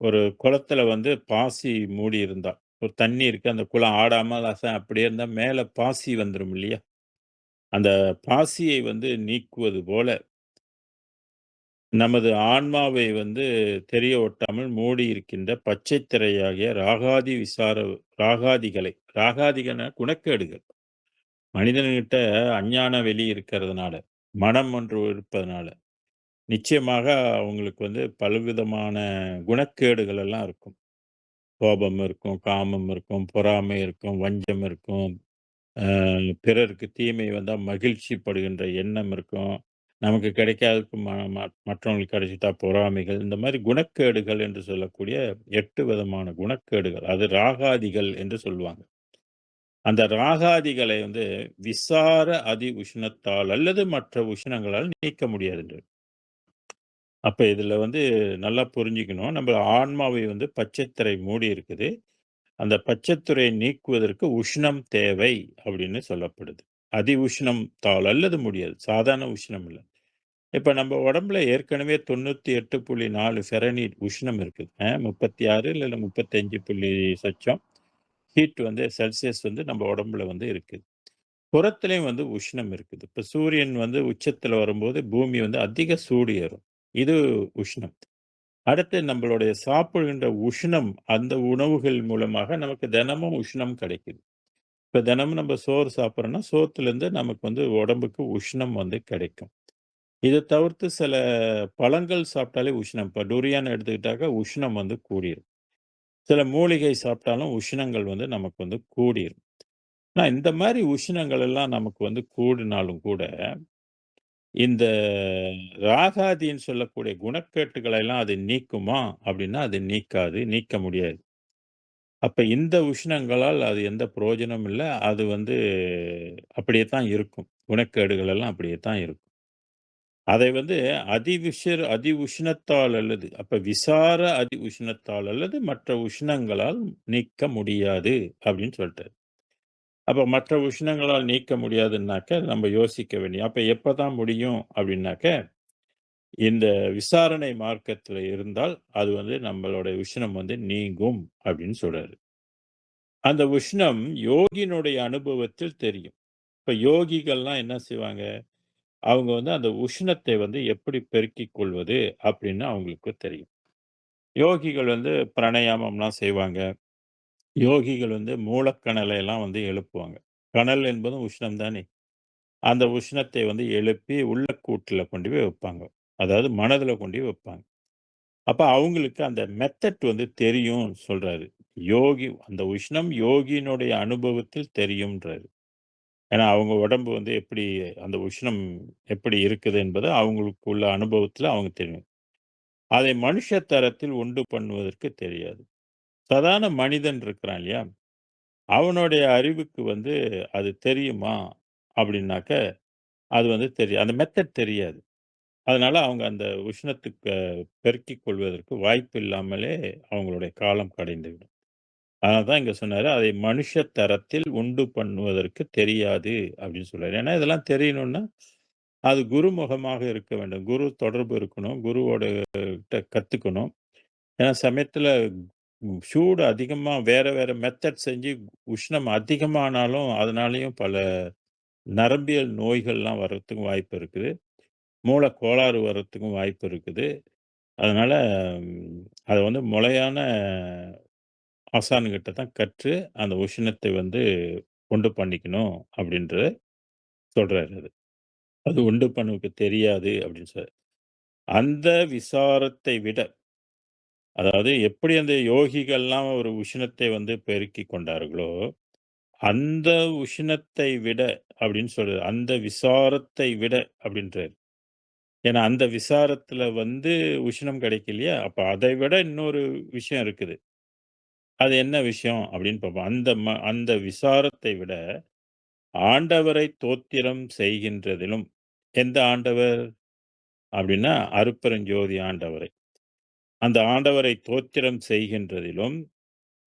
ஒரு குளத்துல வந்து பாசி மூடி இருந்தா, ஒரு தண்ணி இருக்கு. அந்த குளம் ஆடாம அப்படியே இருந்தா மேல பாசி வந்துரும் இல்லையா? அந்த பாசியை வந்து நீக்குவது போல, நமது ஆன்மாவை வந்து தெரிய ஒட்டாமல் மூடி இருக்கின்ற பச்சை திரையாகிய ராகாதிகன குணக்கேடுகள். மனிதன்கிட்ட அஞ்ஞான வெளி இருக்கிறதுனால, மனம் ஒன்று இருப்பதனால, நிச்சயமாக அவங்களுக்கு வந்து பலவிதமான குணக்கேடுகள் எல்லாம் இருக்கும். கோபம் இருக்கும், காமம் இருக்கும், பொறாமை இருக்கும், வஞ்சம் இருக்கும். பிறருக்கு தீமை வந்தா மகிழ்ச்சி படுகின்ற எண்ணம் இருக்கும். நமக்கு கிடைக்காததுக்கு மற்றவங்களுக்கு கிடைச்சிட்டா பொறாமைகள். இந்த மாரி குணக்கேடுகள் என்று சொல்லக்கூடிய 8 விதமான குணக்கேடுகள். அது ராகாதிகள் என்று சொல்லுவாங்க. அந்த ராகாதிகளை வந்து விசார அதி உஷ்ணத்தால் அல்லது மற்ற உஷ்ணங்களால் நீக்க முடியாதுன்றது. அப்ப இதுல வந்து நல்லா புரிஞ்சுக்கணும். நம்ம ஆன்மாவை வந்து பச்சைத்திரை மூடி இருக்குது. அந்த பச்சைத்துரை நீக்குவதற்கு உஷ்ணம் தேவை அப்படின்னு சொல்லப்படுது. அதி உஷ்ணம் தாள் அல்லது முடியாது. சாதாரண உஷ்ணம் இல்ல. இப்ப நம்ம உடம்புல ஏற்கனவே 98.4 ஃபாரன்ஹீட் உஷ்ணம் இருக்குது. 36 இல்ல 35 புள்ளி சொச்சம் ஹீட் வந்து செல்சியஸ் வந்து நம்ம உடம்புல வந்து இருக்குது. புறத்திலயும் வந்து உஷ்ணம் இருக்குது. இப்ப சூரியன் வந்து உச்சத்துல வரும்போது பூமி வந்து அதிக சூடு ஏறும். இது உஷ்ணம். அடுத்து நம்மளுடைய சாப்பிடுகின்ற உஷ்ணம், அந்த உணவுகள் மூலமாக நமக்கு தினமும் உஷ்ணம் கிடைக்குது. இப்ப தினமும் நம்ம சோறு சாப்பிடுறோம்னா, சோத்துலேருந்து நமக்கு வந்து உடம்புக்கு உஷ்ணம் வந்து கிடைக்கும். இத தவிர்த்து சில பழங்கள் சாப்பிட்டாலே உஷ்ணம். இப்ப டுரியான் எடுத்துக்கிட்டாக்கா உஷ்ணம் வந்து கூடிரும். சில மூலிகை சாப்பிட்டாலும் உஷ்ணங்கள் வந்து நமக்கு வந்து கூடிரும். ஆனா இந்த மாரி உஷ்ணங்கள் எல்லாம் நமக்கு வந்து கூடினாலும் கூட, இந்த ராகாதின்னு சொல்லக்கூடிய குணக்கேட்டுகளை எல்லாம் அது நீக்குமா? அப்படின்னா, அது நீக்காது. நீக்க முடியாது. அப்ப இந்த உஷ்ணங்களால் அது எந்த பிரயோஜனமும் இல்ல. அது வந்து அப்படியே தான் இருக்கும். குணக்கேடுகள் எல்லாம் அப்படியே தான் இருக்கும். அதை வந்து அதி உஷ்ணத்தால் அல்லது அப்ப விசார அதி உஷ்ணத்தால் அல்லது மற்ற உஷ்ணங்களால் நீக்க முடியாது அப்படின்னு சொல்ட்டாரு. அப்ப மற்ற உஷ்ணங்களால் நீக்க முடியாதுன்னாக்க, நம்ம யோசிக்க அப்ப எப்பதான் முடியும் அப்படின்னாக்க, இந்த விசாரணை மார்க்கத்துல இருந்தால், அது வந்து நம்மளோட உஷ்ணம் வந்து நீங்கும் அப்படின்னு சொல்றாரு. அந்த உஷ்ணம் யோகியினுடைய அனுபவத்தில் தெரியும். இப்ப யோகிகள்லாம் என்ன செய்வாங்க? அவங்க வந்து அந்த உஷ்ணத்தை வந்து எப்படி பெருக்கிக் கொள்வது அப்படின்னு அவங்களுக்கு தெரியும். யோகிகள் வந்து பிராணாயாமம்லாம் செய்வாங்க. யோகிகள் வந்து மூலக்கணலை எல்லாம் வந்து எழுப்புவாங்க. கனல் என்பதும் உஷ்ணம் தானே! அந்த உஷ்ணத்தை வந்து எழுப்பி உள்ள கூட்டுல கொண்டு போய் வைப்பாங்க. அதாவது மனதுல கொண்டு போய் வைப்பாங்க. அப்ப அவங்களுக்கு அந்த மெத்தட் வந்து தெரியும் சொல்றாரு. அந்த உஷ்ணம் யோகியினுடைய அனுபவத்தில் தெரியும்ன்றாரு. ஏன்னா, அவங்க உடம்பு வந்து எப்படி அந்த உஷ்ணம் எப்படி இருக்குது என்பது அவங்களுக்கு உள்ள அனுபவத்துல அவங்க தெரியும். அதை மனுஷ தரத்தில் உண்டு பண்ணுவதற்கு தெரியாது. சாதாரண மனிதன் இருக்கிறான் இல்லையா? அவனுடைய அறிவுக்கு வந்து அது தெரியுமா? அப்படின்னாக்க, அது வந்து அந்த மெத்தட் தெரியாது. அதனால அவங்க அந்த உஷ்ணத்துக்கு பெருக்கிக் கொள்வதற்கு வாய்ப்பு இல்லாமலே அவங்களுடைய காலம் கடைந்துவிடும். அதனால தான் இங்க சொன்னாரு, "அதை மனுஷ தரத்தில் உண்டு பண்ணுவதற்கு தெரியாது" அப்படின்னு சொல்றாரு. ஏன்னா இதெல்லாம் தெரியணும்னா, அது குருமுகமாக இருக்க வேண்டும். குரு தொடர்பு இருக்கணும். குருவோட கத்துக்கணும். ஏன்னா சமயத்துல சூடு அதிகமா வேற வேற மெத்தட் செஞ்சு உஷ்ணம் அதிகமானாலும், அதனாலயும் பல நரம்பியல் நோய்கள்லாம் வர்றதுக்கும் வாய்ப்பு இருக்குது. மூல கோளாறு வர்றதுக்கும் வாய்ப்பு இருக்குது. அதனால அத வந்து முறையான ஆசான்கிட்ட தான் கற்று, அந்த உஷ்ணத்தை வந்து உண்டு பண்ணிக்கணும் அப்படின்றத சொல்றாரு அது. அது உண்டு பண்ணவுக்கு தெரியாது அப்படின்னு அந்த விசாரத்தை விட அதாவது எப்படி அந்த யோகிகள்லாம் ஒரு உஷ்ணத்தை வந்து பெருக்கிக் கொண்டார்களோ, அந்த உஷ்ணத்தை விட அப்படின்னு சொல்றாரு. அந்த விசாரத்தை விட அப்படின்றாரு. ஏன்னா அந்த விசாரத்துல வந்து உஷ்ணம் கிடைக்கலையா, அப்ப அதை விட இன்னொரு விஷயம் இருக்குது. அது என்ன விஷயம் அப்படின்னு பார்ப்போம். அந்த விசாரத்தை விட ஆண்டவரை தோத்திரம் செய்கின்றதிலும் எந்த ஆண்டவர் அப்படின்னா, அருட்பெருஞ்சோதி ஆண்டவரை. அந்த ஆண்டவரை தோத்திரம் செய்கின்றதிலும்,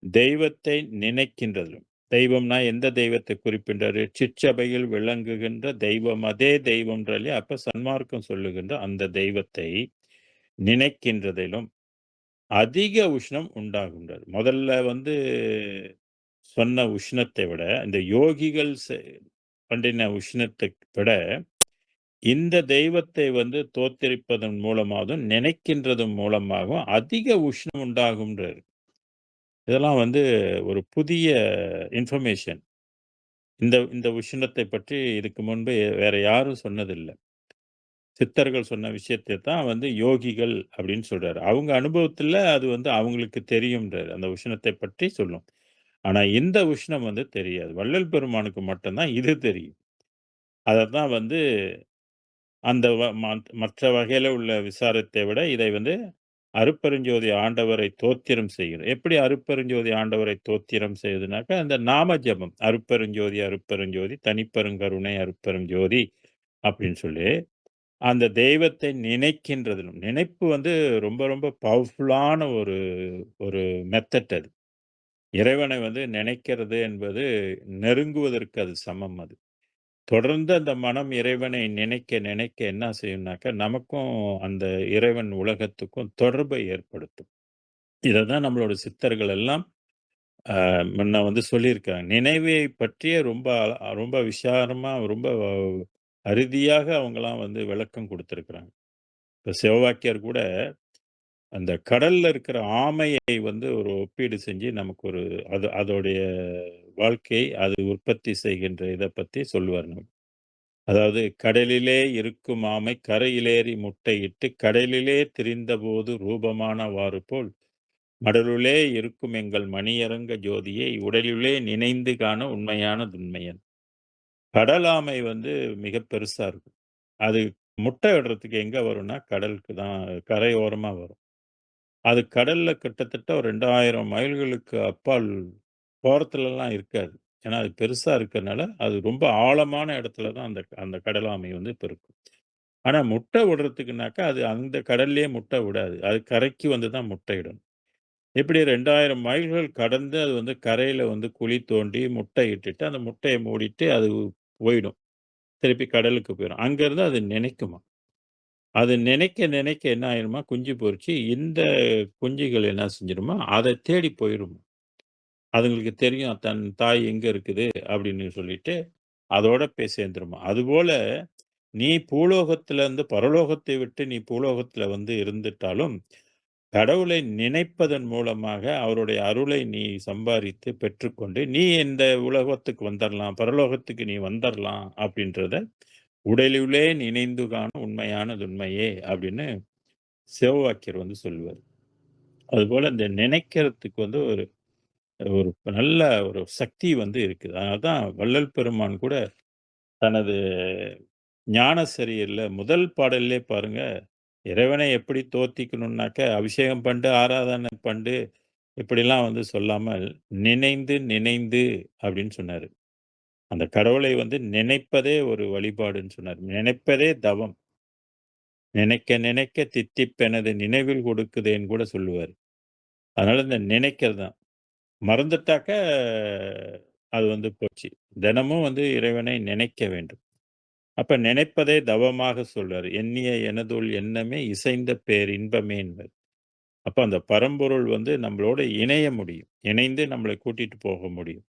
தெய்வத்தை நினைக்கின்றதிலும். தெய்வம்னா எந்த தெய்வத்தை குறிப்பிடுறாரு? சிற்றபையில் விளங்குகின்ற தெய்வம் அதே தெய்வம்ன்றார் இல்லையா? அப்ப சன்மார்க்கம் சொல்லுகின்ற அந்த தெய்வத்தை நினைக்கின்றதிலும் அதிக உஷ்ணம் உண்டாகுன்றார். முதல்ல வந்து சொன்ன உஷ்ணத்தை விட, இந்த யோகிகள் பண்ணின உஷ்ணத்தை விட, இந்த தெய்வத்தை வந்து தோத்தரிப்பதன் மூலமாகவும், நினைக்கின்றதன் மூலமாகவும் அதிக உஷ்ணம் உண்டாகும்ன்றாரு. இதெல்லாம் வந்து ஒரு புதிய இன்ஃபர்மேஷன். இந்த இந்த உஷ்ணத்தை பற்றி இதுக்கு முன்பு வேற யாரும் சொன்னதில்ல. சித்தர்கள் சொன்ன விஷயத்த தான் வந்து யோகிகள் அப்படின்னு சொல்றாரு. அவங்க அனுபவத்துல அது வந்து அவங்களுக்கு தெரியும்ன்றாரு. அந்த உஷ்ணத்தை பற்றி சொல்லும். ஆனா இந்த உஷ்ணம் வந்து தெரியாது. வள்ளல் பெருமானுக்கு மட்டும் தான் இது தெரியும். அதத்தான் வந்து அந்த மற்ற வகையில உள்ள விசாரத்தை விட இதை வந்து அருட்பெருஞ்சோதி ஆண்டவரை தோத்திரம் செய்கிறது. எப்படி அருட்பெருஞ்சோதி ஆண்டவரை தோத்திரம் செய்யுதுனாக்கா, அந்த நாம ஜெபம். அருட்பெருஞ்சோதி, அருட்பெருஞ்சோதி, தனிப்பெருங்கருணை அருட்பெருஞ்சோதி அப்படின்னு சொல்லி, அந்த தெய்வத்தை நினைக்கின்றதிலும் நினைப்பு வந்து ரொம்ப ரொம்ப பவர்ஃபுல்லான ஒரு ஒரு மெத்தட் அது. இறைவனை வந்து நினைக்கிறது என்பது நெருங்குவதற்கு அது சமம் அது. தொடர்ந்து அந்த மனம் இறைவனை நினைக்க நினைக்க என்ன செய்யும்னாக்கா, நமக்கும் அந்த இறைவன் உலகத்துக்கும் தொடர்பை ஏற்படுத்தும். இததான் நம்மளோட சித்தர்கள் எல்லாம் முன்ன வந்து சொல்லியிருக்காங்க. நினைவை பற்றிய ரொம்ப விசாரமா, ரொம்ப அறுதியாக அவங்கலாம் வந்து விளக்கம் குடுத்திருக்கிறாங்க. இப்ப சிவவாக்கியர் கூட அந்த கடல்ல இருக்கிற ஆமையை வந்து ஒரு ஒப்பீடு செஞ்சு நமக்கு ஒரு அதோடைய வாழ்க்கை, அது உற்பத்தி செய்கின்ற இத பத்தி சொல்லுவார் நமக்கு. அதாவது கடலிலே இருக்கும் ஆமை கரையிலேறி முட்டையிட்டு கடலிலே திரிந்தபோது ரூபமானவாறு போல் மடலுளே இருக்கும் எங்கள் மணியரங்க ஜோதியை உடலுளே நினைந்து காண உண்மையான துண்மையன். கடல் ஆமை வந்து மிக பெருசா இருக்கும். அது முட்டை இடுறதுக்கு எங்க வரும்னா கடலுக்கு தான் கரையோரமா வரும். அது கடல்ல கிட்டத்தட்ட ஒரு 2000 மைல்களுக்கு அப்பால் போறத்துலலாம் இருக்காது. ஏன்னா, அது பெருசா இருக்கறனால, அது ரொம்ப ஆழமான இடத்துல தான் அந்த அந்த கடல் ஆமை வந்து இப்ப இருக்கும். ஆனா, முட்டை விடுறதுக்குனாக்கா, அது அந்த கடல்லயே முட்டை விடாது. அது கரைக்கு வந்து தான் முட்டையிடும். இப்படி 2000 மைல்கள் கடந்து அது வந்து கரையில வந்து குழி தோண்டி முட்டை இட்டுட்டு, அந்த முட்டைய மூடிட்டு அது போயிடும். திருப்பி கடலுக்கு போயிரும். அங்கருந்து அது நினைக்குமாம். அது நினைக்க நினைக்க என்ன ஆயிருமா, குஞ்சு பொரிச்சு இந்த குஞ்சுகள் என்ன செஞ்சிருமா, அத தேடி போயிரும். அதுங்களுக்கு தெரியும் தன் தாய் எங்க இருக்குது அப்படின்னு சொல்லிட்டு, அதோட போய் சேர்ந்துருமா. அதுபோல நீ பூலோகத்திலிருந்து பரலோகத்தை விட்டு நீ பூலோகத்தில வந்து இருந்துட்டாலும், கடவுளை நினைப்பதன் மூலமாக அவருடைய அருளை நீ சம்பாரித்து பெற்றுக்கொண்டு, நீ இந்த உலகத்துக்கு வந்துரலாம், பரலோகத்துக்கு நீ வந்துரலாம் அப்படின்றத உடலுளே நினைந்து காணும் உண்மையானது உண்மையே அப்படின்னு சிவவாக்கியர் வந்து சொல்லுவார். அதுபோல இந்த நினைக்கிறதுக்கு வந்து ஒரு ஒரு நல்ல ஒரு சக்தி வந்து இருக்குது. அதனால தான் வள்ளல் பெருமான் கூட தனது ஞானசரியர்ல முதல் பாடல்லே பாருங்க, இறைவனை எப்படி தோத்திக்கணும்னாக்க, அபிஷேகம் பண்டு, ஆராதனை பண்டு இப்படிலாம் வந்து சொல்லாமல், நினைந்து நினைந்து அப்படின்னு சொன்னாரு. அந்த கடவுளை வந்து நினைப்பதே ஒரு வழிபாடுன்னு சொன்னாரு. நினைப்பதே தவம். நினைக்க நினைக்க தித்திப்பெனது நினைவில் கொடுக்குதேன்னு கூட சொல்லுவாரு. அதனால இந்த நினைக்கிறது தான். மறந்துட்டாக்க அது வந்து போச்சு. தினமும் வந்து இறைவனை நினைக்க வேண்டும். அப்ப நினைப்பதே தவமாக சொல்றாரு. "எண்ணிய எனதுள் எண்ணமே இசைந்த பேரின்பமே" என்பர். அப்ப அந்த பரம்பொருள் வந்து நம்மளோட இணைய முடியும். இணைந்து நம்மளை கூட்டிட்டு போக முடியும்.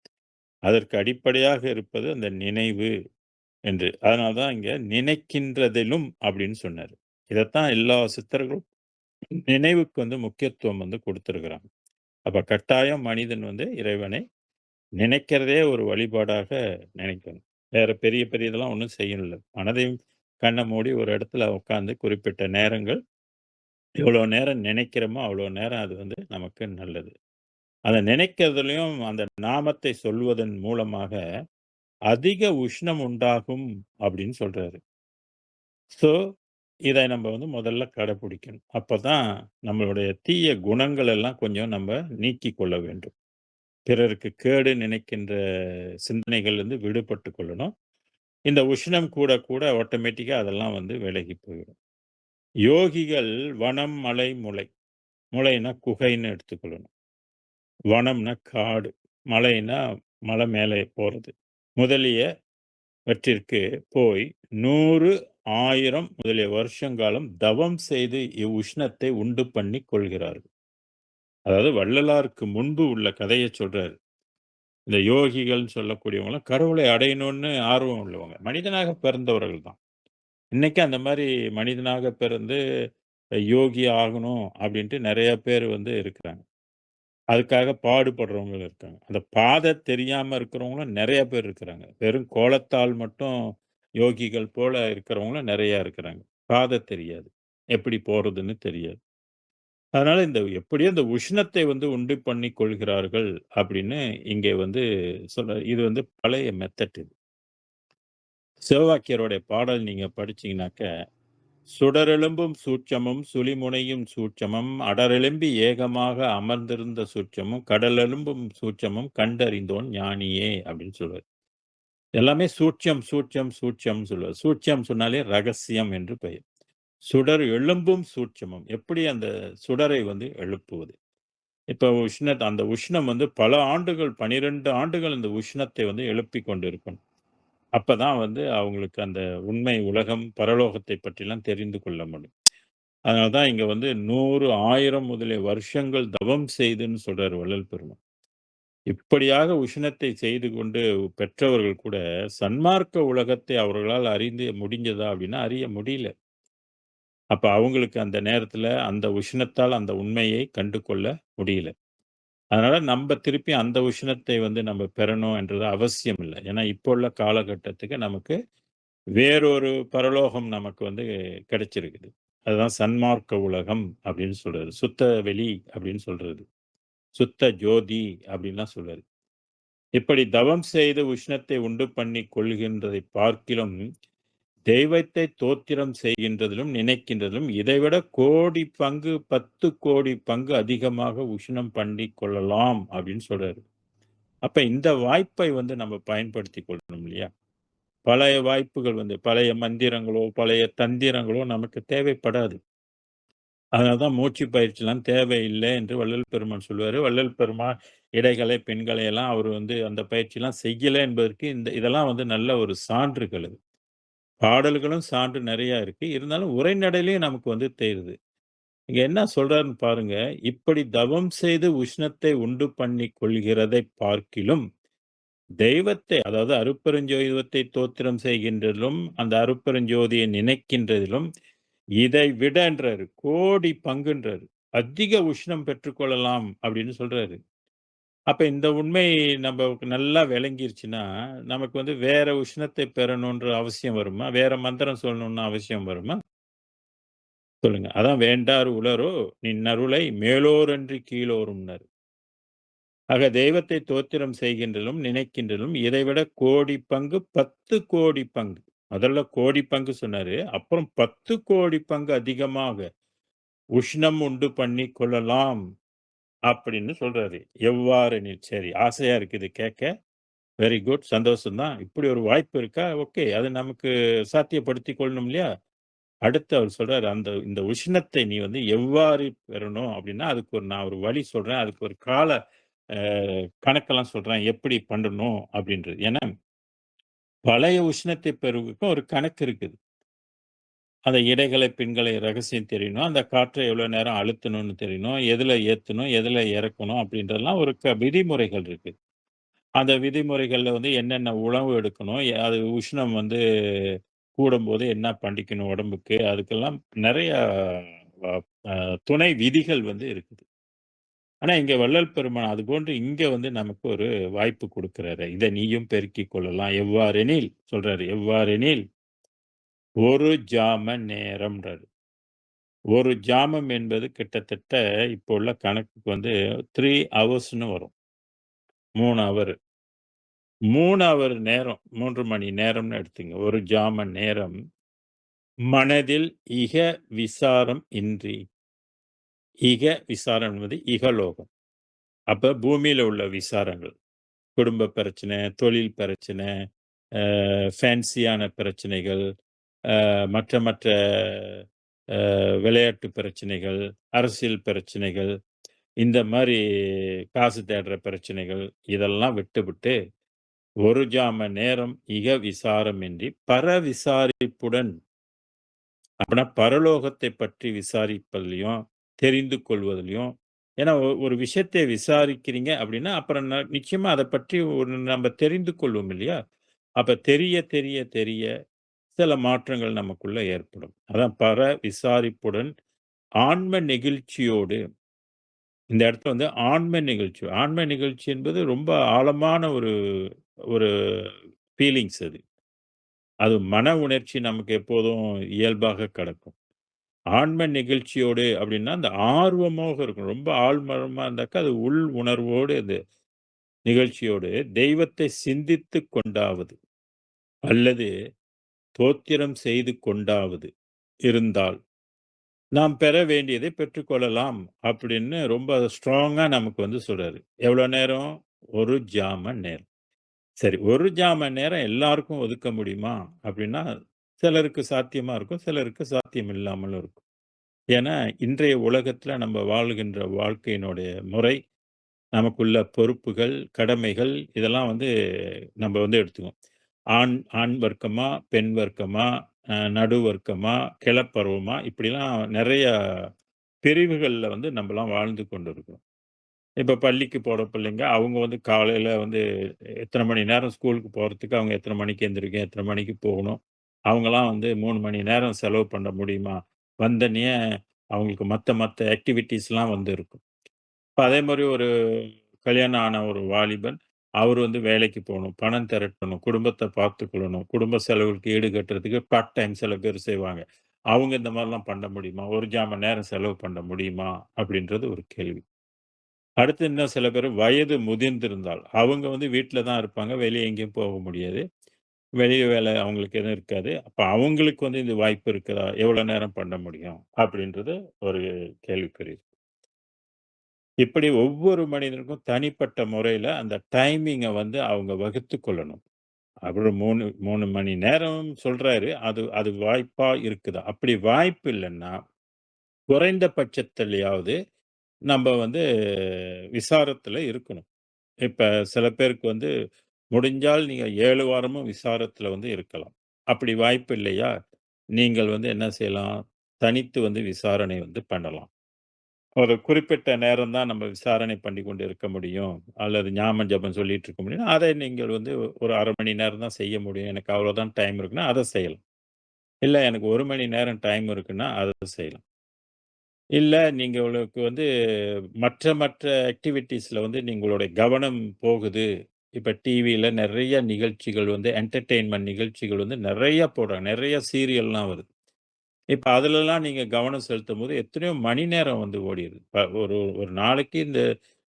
அதற்கு அடிப்படையாக இருப்பது அந்த நினைவு என்று. அதனால தான் இங்க "நினைக்கின்றதிலும்" அப்படின்னு சொன்னாரு. இதத்தான் எல்லா சித்தர்களும் நினைவுக்கு வந்து முக்கியத்துவம் வந்து குடுத்திருக்கிறாங்க. அப்ப கட்டாயம் மனிதன் வந்து இறைவனை நினைக்கிறதே ஒரு வழிபாடாக நினைக்கணும். வேற பெரிய பெரிய இதெல்லாம் ஒண்ணும் செய்யணும்ல. மனதையும் கண்ண மூடி ஒரு இடத்துல உட்கார்ந்து குறிப்பிட்ட நேரங்கள், எவ்வளோ நேரம் நினைக்கிறோமோ, அவ்வளோ நேரம் அது வந்து நமக்கு நல்லது. அந்த நினைக்கிறதுலயும் அந்த நாமத்தை சொல்வதன் மூலமாக அதிக உஷ்ணம் உண்டாகும் அப்படின்னு சொல்றாரு. ஸோ, இதை நம்ம வந்து முதல்ல கடைப்பிடிக்கணும். அப்பதான் நம்மளுடைய தீய குணங்கள் எல்லாம் கொஞ்சம் நம்ம நீக்கிக் கொள்ள வேண்டும். பிறருக்கு கேடு நினைக்கின்ற சிந்தனைகள் வந்து விடுபட்டுக் கொள்ளணும். இந்த உஷ்ணம் கூட கூட ஆட்டோமேட்டிக்கா அதெல்லாம் வந்து விலகி போயிடும். யோகிகள் வனம், மலை, முலை. முலைன்னா குகைன்னு எடுத்துக்கொள்ளணும். வனம்னா காடு. மலைன்னா மலை மேலே போறது. முதலியவற்றிற்கு போய் 100, 1000 முதலிய வருஷங்காலம் தவம் செய்து இவ்வுஷ்ணத்தை உண்டு பண்ணிக் கொள்கிறார்கள். அதாவது வள்ளலாருக்கு முன்பு உள்ள கதைய சொல்றாரு. இந்த யோகிகள்ன்னு சொல்லக்கூடியவங்கலாம் கடவுளை அடையணும்னு ஆர்வம் உள்ளவங்க. மனிதனாக பிறந்தவர்கள் தான். இன்னைக்கு அந்த மாரி மனிதனாக பிறந்து யோகி ஆகணும் அப்படின்ட்டு நெறைய பேர் வந்து இருக்கிறாங்க. அதுக்காக பாடுபடுறவங்க இருக்காங்க. அந்த பாதை தெரியாம இருக்கிறவங்களும் நெறைய பேர் இருக்கிறாங்க. வெறும் கோலத்தால் மட்டும் யோகிகள் போல இருக்கிறவங்களும் நெறைய இருக்கிறாங்க. பாதை தெரியாது. எப்படி போறதுன்னு தெரியாது. அதனால இந்த எப்படியோ இந்த உஷ்ணத்தை வந்து உண்டு பண்ணிக் கொள்கிறார்கள் அப்படின்னு இங்கே வந்து இது வந்து பழைய மெத்தட் இது. சிவவாக்கியருடைய பாடல் நீங்க படிச்சீங்கன்னாக்க, "சுடரெழும்பும் சூட்சமும் சுழிமுனையும் சூட்சமம் அடரெழும்பி ஏகமாக அமர்ந்திருந்த சூட்சமும் கடலெழும்பும் சூட்சமும் கண்டறிந்தோன் ஞானியே" அப்படின்னு சொல்லுவாரு. எல்லாமே சூட்சம், சூட்சம், சூட்சம்னு சொல்லுவாரு. சூட்சம் சொன்னாலே ரகசியம் என்று பெயர். சுடர் எழும்பும் சூட்சமம். எப்படி அந்த சுடரை வந்து எழுப்புவது? இப்ப அந்த உஷ்ணம் வந்து பல ஆண்டுகள் 12 ஆண்டுகள் அந்த உஷ்ணத்தை வந்து எழுப்பிக் கொண்டிருக்கணும். அப்பதான் வந்து அவங்களுக்கு அந்த உண்மை உலகம், பரலோகத்தை பற்றிலாம் தெரிந்து கொள்ள முடியும். அதனால தான் இங்க வந்து 100, 1000 முதலிய வருஷங்கள் தவம் செய்துன்னு சொல்றாரு வள்ளல் பெருமான். இப்படியாக உஷ்ணத்தை செய்து கொண்டு பெற்றவர்கள் கூட சன்மார்க்க உலகத்தை அவர்களால் அறிந்து முடிஞ்சதா அப்படின்னா அறிய முடியல. அப்ப அவங்களுக்கு அந்த நேரத்துல அந்த உஷ்ணத்தால் அந்த உண்மையை கண்டு கொள்ள முடியல. அதனால நம்ப திருப்பி அந்த உஷ்ணத்தை வந்து நம்ம பெறணும் என்றது அவசியம் இல்ல. ஏன்னா, இப்போ உள்ள காலகட்டத்துக்கு நமக்கு வேறொரு பரலோகம் நமக்கு வந்து கிடைச்சிருக்குது. அதுதான் சன்மார்க்க உலகம் அப்படின்னு சொல்றது. சுத்த வெளி அப்படின்னு சொல்றது. சுத்த ஜோதி அப்படின்லாம் சொல்றாரு. இப்படி தவம் செய்து உஷ்ணத்தை உண்டு பண்ணிக் கொள்கின்றதை பார்க்கிலும், தெய்வத்தை தோத்திரம் செய்கின்றதிலும், நினைக்கின்றதிலும் இதைவிட கோடி பங்கு, 10 கோடி பங்கு அதிகமாக உஷ்ணம் பண்ணிக் கொள்ளலாம் அப்படின்னு சொல்றாரு. அப்ப இந்த வாய்ப்பை வந்து நம்ம பயன்படுத்திக் கொள்ளணும் இல்லையா? பழைய வாய்ப்புகள் வந்து பழைய மந்திரங்களோ, பழைய தந்திரங்களோ நமக்கு தேவைப்படாது. அதனால தான் மூச்சு பயிற்சிலாம் தேவையில்லை என்று வள்ளல் பெருமான் சொல்லுவாரு. வள்ளல் பெருமான் இடைகலை, பெண்களை எல்லாம் அவர் வந்து அந்த பயிற்சிலாம் செய்யல என்பதற்கு இதெல்லாம் வந்து நல்ல ஒரு சான்றுகள் அது. பாடல்களும் சான்று நெறையா இருக்கு. இருந்தாலும் உரைநடையிலயும் நமக்கு வந்து தெரியுது. இங்க என்ன சொல்றாருன்னு பாருங்க. இப்படி தவம் செய்து உஷ்ணத்தை உண்டு பண்ணிக் கொள்கிறதை பார்க்கிலும் தெய்வத்தை அதாவது அருட்பெருஞ்சோதிவத்தை தோத்திரம் செய்கின்றதிலும், அந்த அருட்பெருஞ்சோதியை நினைக்கின்றதிலும், இதை விடன்றாரு. கோடி பங்குன்றாரு. அதிக உஷ்ணம் பெற்றுக்கொள்ளலாம் அப்படின்னு சொல்றாரு. அப்ப இந்த உண்மை நமக்கு நல்லா விளங்கிருச்சுன்னா, நமக்கு வந்து வேற உஷ்ணத்தை பெறணுன்ற அவசியம் வருமா? வேற மந்திரம் சொல்லணும்னு அவசியம் வருமா? சொல்லுங்க. அதான் "வேண்டார் உளரோ நின்னருளை மேலோரன்றி கீழோரும்னாரு. ஆக தெய்வத்தை தோத்திரம் செய்கின்றலும், நினைக்கின்றலும் இதைவிட கோடி பங்கு, 10 கோடி பங்கு. முதல்ல கோடி பங்கு சொன்னாரு. அப்புறம் 10 கோடி பங்கு அதிகமாக உஷ்ணம் உண்டு பண்ணிக் கொள்ளலாம் அப்படின்னு சொல்றாரு. எவ்வாறெனில் சரி ஆசையா இருக்குது கேட்க. வெரி குட் சந்தோஷம் தான். இப்படி ஒரு வாய்ப்பு இருக்கா? ஓகே. அது நமக்கு சாத்தியப்படுத்திக் கொள்ளணும் இல்லையா? அடுத்து அவர் சொல்றாரு, இந்த உஷ்ணத்தை நீ வந்து எவ்வாறு பெறணும் அப்டின்னா, அதுக்கு நான் ஒரு வழி சொல்றேன். அதுக்கு ஒரு கால அ கணக்கெல்லாம் சொல்றேன். எப்படி பண்ணணும் அப்டின்றது. ஏன்னா, பழைய உஷ்ணத்தை பெறுவதற்கும் ஒரு கணக்கு இருக்குது. அந்த இடைகளை, பின்களை ரகசியம் தெரியணும். அந்த காற்ற எவ்வளோ நேரம் அழுத்தணும்னு தெரியணும். எதுல ஏத்தணும், எதுல இறக்கணும் அப்டின்றதெல்லாம் ஒரு விதிமுறைகள் இருக்கு. அந்த விதிமுறைகள்ல வந்து என்னென்ன உணவு எடுக்கணும், அது உஷ்ணம் வந்து கூடும்போது என்ன பண்ணிக்கணும் உடம்புக்கு, அதுக்கெல்லாம் நெறைய அ அ துணை விதிகள் வந்து இருக்குது. ஆனா, இங்க வள்ளல் பெருமான் அதுபோன்று இங்க வந்து நமக்கு ஒரு வாய்ப்பு குடுக்குறாரு. "இத நீயும் பெருக்கிக் கொள்ளலாம். எவ்வாறெனில்" சொல்றாரு. "எவ்வாறெனில், ஒரு ஜாம நேரம்ன்றாரு. ஒரு ஜாமம் என்பது கிட்டத்தட்ட இப்போ உள்ள கணக்குக்கு வந்து 3 ஹவர்ஸ்ன்னு வரும். 3 ஹவர். 3 ஹவர் நேரம், 3 மணி நேரம்னு எடுத்துங்க. ஒரு ஜாம நேரம். மனதில் இக விசாரம் இன்றி. இக விசாரம் என்பது இகலோகம். அப்ப பூமியில உள்ள விசாரங்கள். குடும்ப பிரச்சனை, தொழில் பிரச்சனை, ஃபேன்சியான பிரச்சனைகள், மற்ற மற்ற விளையாட்டு பிரச்சனைகள், அரசியல் பிரச்சனைகள், இந்த மாரி காசு தேடுற பிரச்சனைகள், இதெல்லாம் விட்டுவிட்டு, ஒரு ஜாம நேரம் இக விசாரமின்றி பர விசாரிப்புடன் அப்பன்னா பரலோகத்தை பற்றி விசாரிப்பதிலயும், தெரிந்து கொள்வதிலயும் ஏன்னா ஒரு விஷயத்தை விசாரிக்கிறீங்க அப்படின்னா, அப்புறம் நிச்சயமா அத பற்றி ஒரு நம்ம தெரிந்து கொள்வோம் இல்லையா? அப்ப தெரிய, தெரிய, தெரிய சில மாற்றங்கள் நமக்குள்ள ஏற்படும். அதான் விசாரிப்புடன் ஆன்ம நெகிழ்ச்சியோடு இந்த இடத்துல வந்து ஆன்ம நிகழ்ச்சி. ஆன்ம நிகழ்ச்சி என்பது ரொம்ப ஆழமான ஒரு ஒரு ஃபீலிங்ஸ் அது. அது மன உணர்ச்சி நமக்கு எப்போதும் இயல்பாக கடக்கும். ஆன்ம நிகழ்ச்சியோடு அப்படின்னா, அந்த ஆர்வமாக இருக்கும். ரொம்ப ஆழ்மனமா இருந்தாக்கா, அது உள் உணர்வோடு அது நிகழ்ச்சியோடு தெய்வத்தை சிந்தித்துக் கொண்டாவது, அல்லது தோத்திரம் செய்து கொண்டாவது இருந்தால், நாம் பெற வேண்டியதை பெற்றுக்கொள்ளலாம் அப்படின்னு ரொம்ப ஸ்ட்ராங்கா நமக்கு வந்து சொல்றாரு. எவ்வளோ நேரம்? 1 ஜாம நேரம். சரி 1 ஜாம நேரம் எல்லாருக்கும் ஒதுக்க முடியுமா? அப்படின்னா, சிலருக்கு சாத்தியமா இருக்கும். சிலருக்கு சாத்தியம் இல்லாமலும் இருக்கும். ஏன்னா, இன்றைய உலகத்துல நம்ம வாழுகின்ற வாழ்க்கையினுடைய முறை, நமக்குள்ள பொறுப்புகள், கடமைகள் இதெல்லாம் வந்து நம்ம வந்து எடுத்துக்குவோம். ஆண் ஆண் வர்க்கமா, பெண் வர்க்கமா, நடு வர்க்கமா, கிளப்பருவமா இப்படிலாம் நெறைய பிரிவுகள்ல வந்து நம்பலாம் வாழ்ந்து கொண்டு இருக்கிறோம். இப்ப பள்ளிக்கு போற பிள்ளைங்க, அவங்க வந்து காலையில வந்து எத்தன மணி நேரம் ஸ்கூலுக்கு போறதுக்கு அவங்க எத்தன மணிக்கு எந்திரிக்கணும், எத்தன மணிக்கு போகணும். அவங்கலாம் வந்து 3 மணி நேரம் செலவு பண்ண முடியுமா? வந்தோனயே அவங்களுக்கு மத்த ஆக்டிவிட்டீஸ்லாம் வந்து இருக்கும். இப்ப அதே மாரி ஒரு கல்யாணம் ஆன ஒரு வாலிபன், அவரு வந்து வேலைக்கு போணும், பணம் திரட்டணும், குடும்பத்த பார்த்துக்கொள்ளணும், குடும்ப செலவுக்கு ஈடு கட்டுறதுக்கு பார்ட் டைம் சில பேர் செய்வாங்க. அவங்க இந்த மாரிலாம் பண்ண முடியுமா? 1 ஜாம நேரம் செலவு பண்ண முடியுமா? அப்படின்றது ஒரு கேள்வி. அடுத்து இன்னும் சில பேரு வயது முதிர்ந்திருந்தால், அவங்க வந்து வீட்ல தான் இருப்பாங்க. வெளிய எங்கேயும் போக முடியாது. வெளிய வேலை அவங்களுக்கு எதுவும் இருக்காது. அப்ப அவங்களுக்கு வந்து இந்த வாய்ப்பு இருக்குதா? எவ்வளோ நேரம் பண்ண முடியும்? அப்படின்றது ஒரு கேள்விக்குறி. இப்படி ஒவ்வொரு மனிதனுக்கும் தனிப்பட்ட முறையில அந்த டைமிங்க வந்து அவங்க வகுத்துக் கொள்ளணும். அவரு 3 மணி நேரம் சொல்றாரு. அது அது வாய்ப்பா இருக்குதா? அப்படி வாய்ப்பு இல்லன்னா, குறைந்த பட்சத்திலயாவது நம்ப வந்து விசாரத்துல இருக்கணும். இப்ப சில பேருக்கு வந்து முடிஞ்சால் நீங்க 7 வாரமும் விசாரத்துல வந்து இருக்கலாம். அப்படி வாய்ப்பு இல்லையா? நீங்கள் வந்து என்ன செய்யலாம்? தனித்து வந்து விசாரணை வந்து பண்ணலாம். ஒரு குறிப்பிட்ட நேரம் தான் நம்ம விசாரணை பண்ணிக் கொண்டு இருக்க முடியும். அல்லது ஞாம ஜெபம் சொல்லிட்டு இருக்க முடியும். அதை நீங்கள் வந்து ஒரு 1/2 மணி நேரம் தான் செய்ய முடியும். எனக்கு அவ்வளோதான் டைம் இருக்குன்னா, அத செய்யலாம். இல்ல எனக்கு 1 மணி நேரம் டைம் இருக்குன்னா, அத செய்யலாம். இல்ல நீங்க உங்களுக்கு வந்து மற்ற ஆக்டிவிட்டீஸ்ல வந்து உங்களுடைய கவனம் போகுது. இப்ப டிவில நெறைய நிகழ்ச்சிகள் வந்து என்டர்டெயின்மென்ட் நிகழ்ச்சிகள் வந்து நெறைய போடுறாங்க. நெறைய சீரியல்லாம் வருது. இப்ப அதுலலாம் நீங்க கவனம் செலுத்தும்போது, எத்தனையோ மணி நேரம் வந்து ஓடிருது. ஒரு ஒரு நாளைக்கு இந்த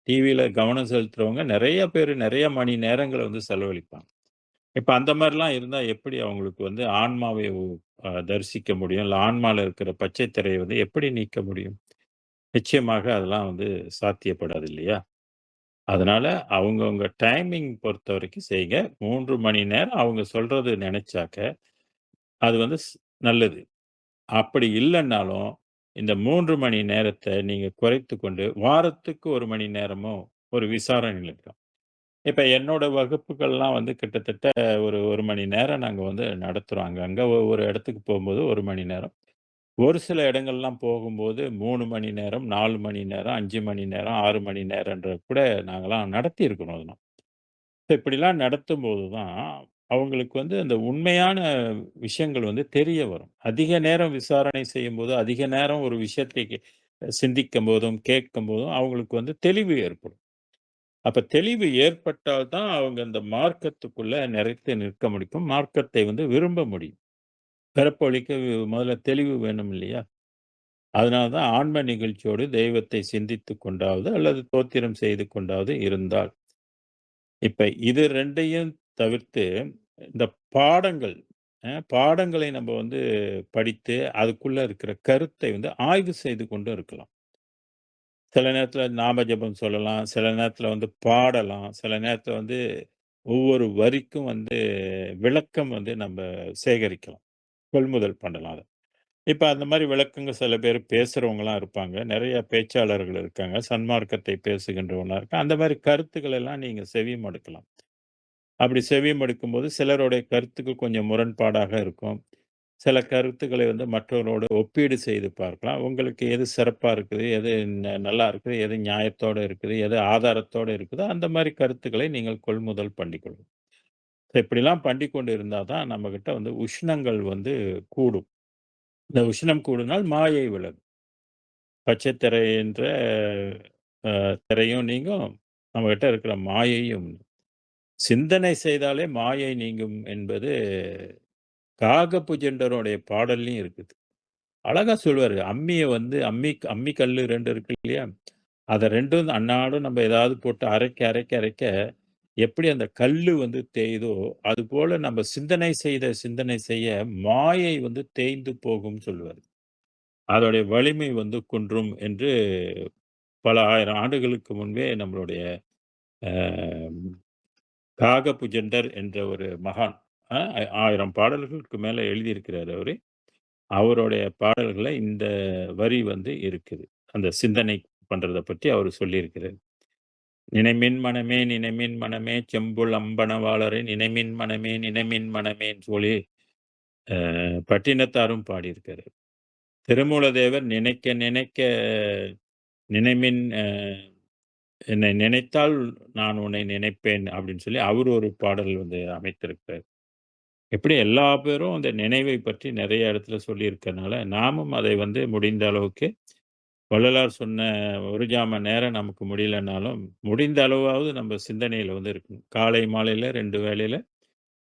டிவில கவனம் செலுத்துறவங்க நெறைய பேரு நெறைய மணி நேரங்கள வந்து செலவழிப்பாங்க. இப்ப அந்த மாரிலாம் இருந்தா எப்படி அவங்களுக்கு வந்து ஆன்மாவை தரிசிக்க முடியும்? இல்ல ஆன்மால இருக்கிற பச்சை திரைய வந்து எப்படி நீக்க முடியும்? நிச்சயமாக அதெல்லாம் வந்து சாத்தியப்படாது இல்லையா? அதனால அவங்கவங்க டைமிங் பொறுத்தவரைக்கும் செய்யுங்க. 3 மணி நேரம் அவங்க சொல்றது நெனைச்சாக்க, அது வந்து நல்லது. அப்படி இல்லன்னாலும், இந்த 3 மணி நேரத்த நீங்க குறைத்துக் கொண்டு, வாரத்துக்கு 1 மணி நேரமோ ஒரு விசாரணையில இருக்கலாம். இப்ப என்னோட வகுப்புகள்லாம் வந்து கிட்டத்தட்ட ஒரு 1 மணி நேரம் நாங்க வந்து நடத்துறோம். அங்கங்க ஒரு இடத்துக்கு போம்போது 1 மணி நேரம். ஒரு சில இடங்கள்லாம் போகும்போது 3 மணி நேரம், 4 மணி நேரம், 5 மணி நேரம், 6 மணி நேரம்ன்ற கூட நாங்கலாம் நடத்தியிருக்கிறோம் அதெல்லாம். இப்படிலாம் நடத்தும்போது தான், அவங்களுக்கு வந்து அந்த உண்மையான விஷயங்கள் வந்து தெரிய வரும். அதிக நேரம் விசாரணை செய்யும்போது, அதிக நேரம் ஒரு விஷயத்தை சிந்திக்கும்போதும், கேட்கும்போதும் அவங்களுக்கு வந்து தெளிவு ஏற்படும். அப்ப தெளிவு ஏற்பட்டால் தான் அவங்க அந்த மார்க்கத்துக்குள்ள நிலைத்து நிற்க முடியும். மார்க்கத்தை வந்து விரும்ப முடியும். பிறப்பொழிக்க முதல்ல தெளிவு வேணும் இல்லையா? அதனால தான் ஆன்ம நிகழ்ச்சியோடு தெய்வத்தை சிந்தித்துக் கொண்டாவது அல்லது தோத்திரம் செய்து கொண்டாவது இருந்தால் இப்ப இது 2யும் தவிர்த்து, இந்த பாடங்கள் பாடங்களை நம்ம வந்து படித்து, அதுக்குள்ள இருக்கிற கருத்தை வந்து ஆய்வு செய்து கொண்டும் இருக்கலாம். சில நேரத்தில நாம ஜெபம் சொல்லலாம். சில நேரத்தில வந்து பாடலாம். சில நேரத்தில வந்து ஒவ்வொரு வரிக்கும் வந்து விளக்கம் வந்து நம்ப சேகரிக்கலாம். கொள்முதல் பண்ணலாம் அத. இப்ப அந்த மாரி விளக்கங்கள் சில பேர் பேசுறவங்கலாம் இருப்பாங்க. நெறைய பேச்சாளர்கள் இருக்காங்க. சன்மார்க்கத்தை பேசுகின்றவனா இருக்கான். அந்த மாரி கருத்துக்கள் எல்லாம் நீங்க செவிமடுக்கலாம். அப்படி செவிமடுக்கும்போது சிலருடைய கருத்துக்கள் கொஞ்சம் முரண்பாடாக இருக்கும். சில கருத்துக்களை வந்து மற்றவரோடு ஒப்பீடு செய்து பார்க்கலாம். உங்களுக்கு எது சிறப்பா இருக்குது, எது நல்லா இருக்குது, எது நியாயத்தோட இருக்குது, எது ஆதாரத்தோட இருக்குதோ, அந்த மாரி கருத்துக்களை நீங்கள் கொள்முதல் பண்ணிக்கொள்ளும். இப்படிலாம் பண்ணிக்கொண்டு இருந்தா தான் நம்மகிட்ட வந்து உஷ்ணங்கள் வந்து கூடும். இந்த உஷ்ணம் கூடுனால் மாயை விலகும். பச்சை திரை என்ற திரையும் நீங்கும். நம்மகிட்ட இருக்கிற மாயையும் சிந்தனை செய்தாலே மாயை நீங்கும் என்பது காகபுஜண்டருடைய பாடல்லயும் இருக்குது. அழகா சொல்லுவாரு. அம்மிய வந்து அம்மி கல்லு 2 இருக்கு இல்லையா? அத 2ம் அன்னாடம் நம்ம ஏதாவது போட்டு அரைக்க எப்படி அந்த கல்லு வந்து தேயுதோ, அதுபோல நம்ம சிந்தனை செய்ய மாயை வந்து தேய்ந்து போகும்னு சொல்லுவாரு. அதோடைய வலிமை வந்து குன்றும் என்று பல 1000 ஆண்டுகளுக்கு முன்பே நம்மளுடைய அ காகபுஜண்டர் என்ற ஒரு மகான் 1000 பாடல்களுக்கு மேல எழுதியிருக்கிறாரு அவரு. அவருடைய பாடல்கள்ல இந்த வரி வந்து இருக்குது. அந்த சிந்தனை பண்றத பத்தி அவரு சொல்லியிருக்கிறாரு. "நினைமின் மனமே நினைமின் மனமே செம்புள் அம்பணவாளரை நினைமின் மனமே நினைமின் மனமேன்னு" சொல்லி பட்டினத்தாரும் பாடியிருக்காரு. திருமூலதேவர் நினைக்க நினைக்க நினைமின் என்னை நினைத்தால் நான் உன்னை நினைப்பேன் அப்படின்னு சொல்லி அவரு ஒரு பாடல் வந்து அமைத்திருக்கிறார். எப்படி எல்லா பேரும் அந்த நினைவை பற்றி நெறைய இடத்துல சொல்லியிருக்கனால, நாமும் அதை வந்து முடிந்த அளவுக்கு வள்ளலார் சொன்ன 1 ஜாம நேரம் நமக்கு முடியலனாலும், முடிந்த அளவாவது நம்ம சிந்தனையில வந்து இருக்கணும். காலை, மாலையில 2 வேளையில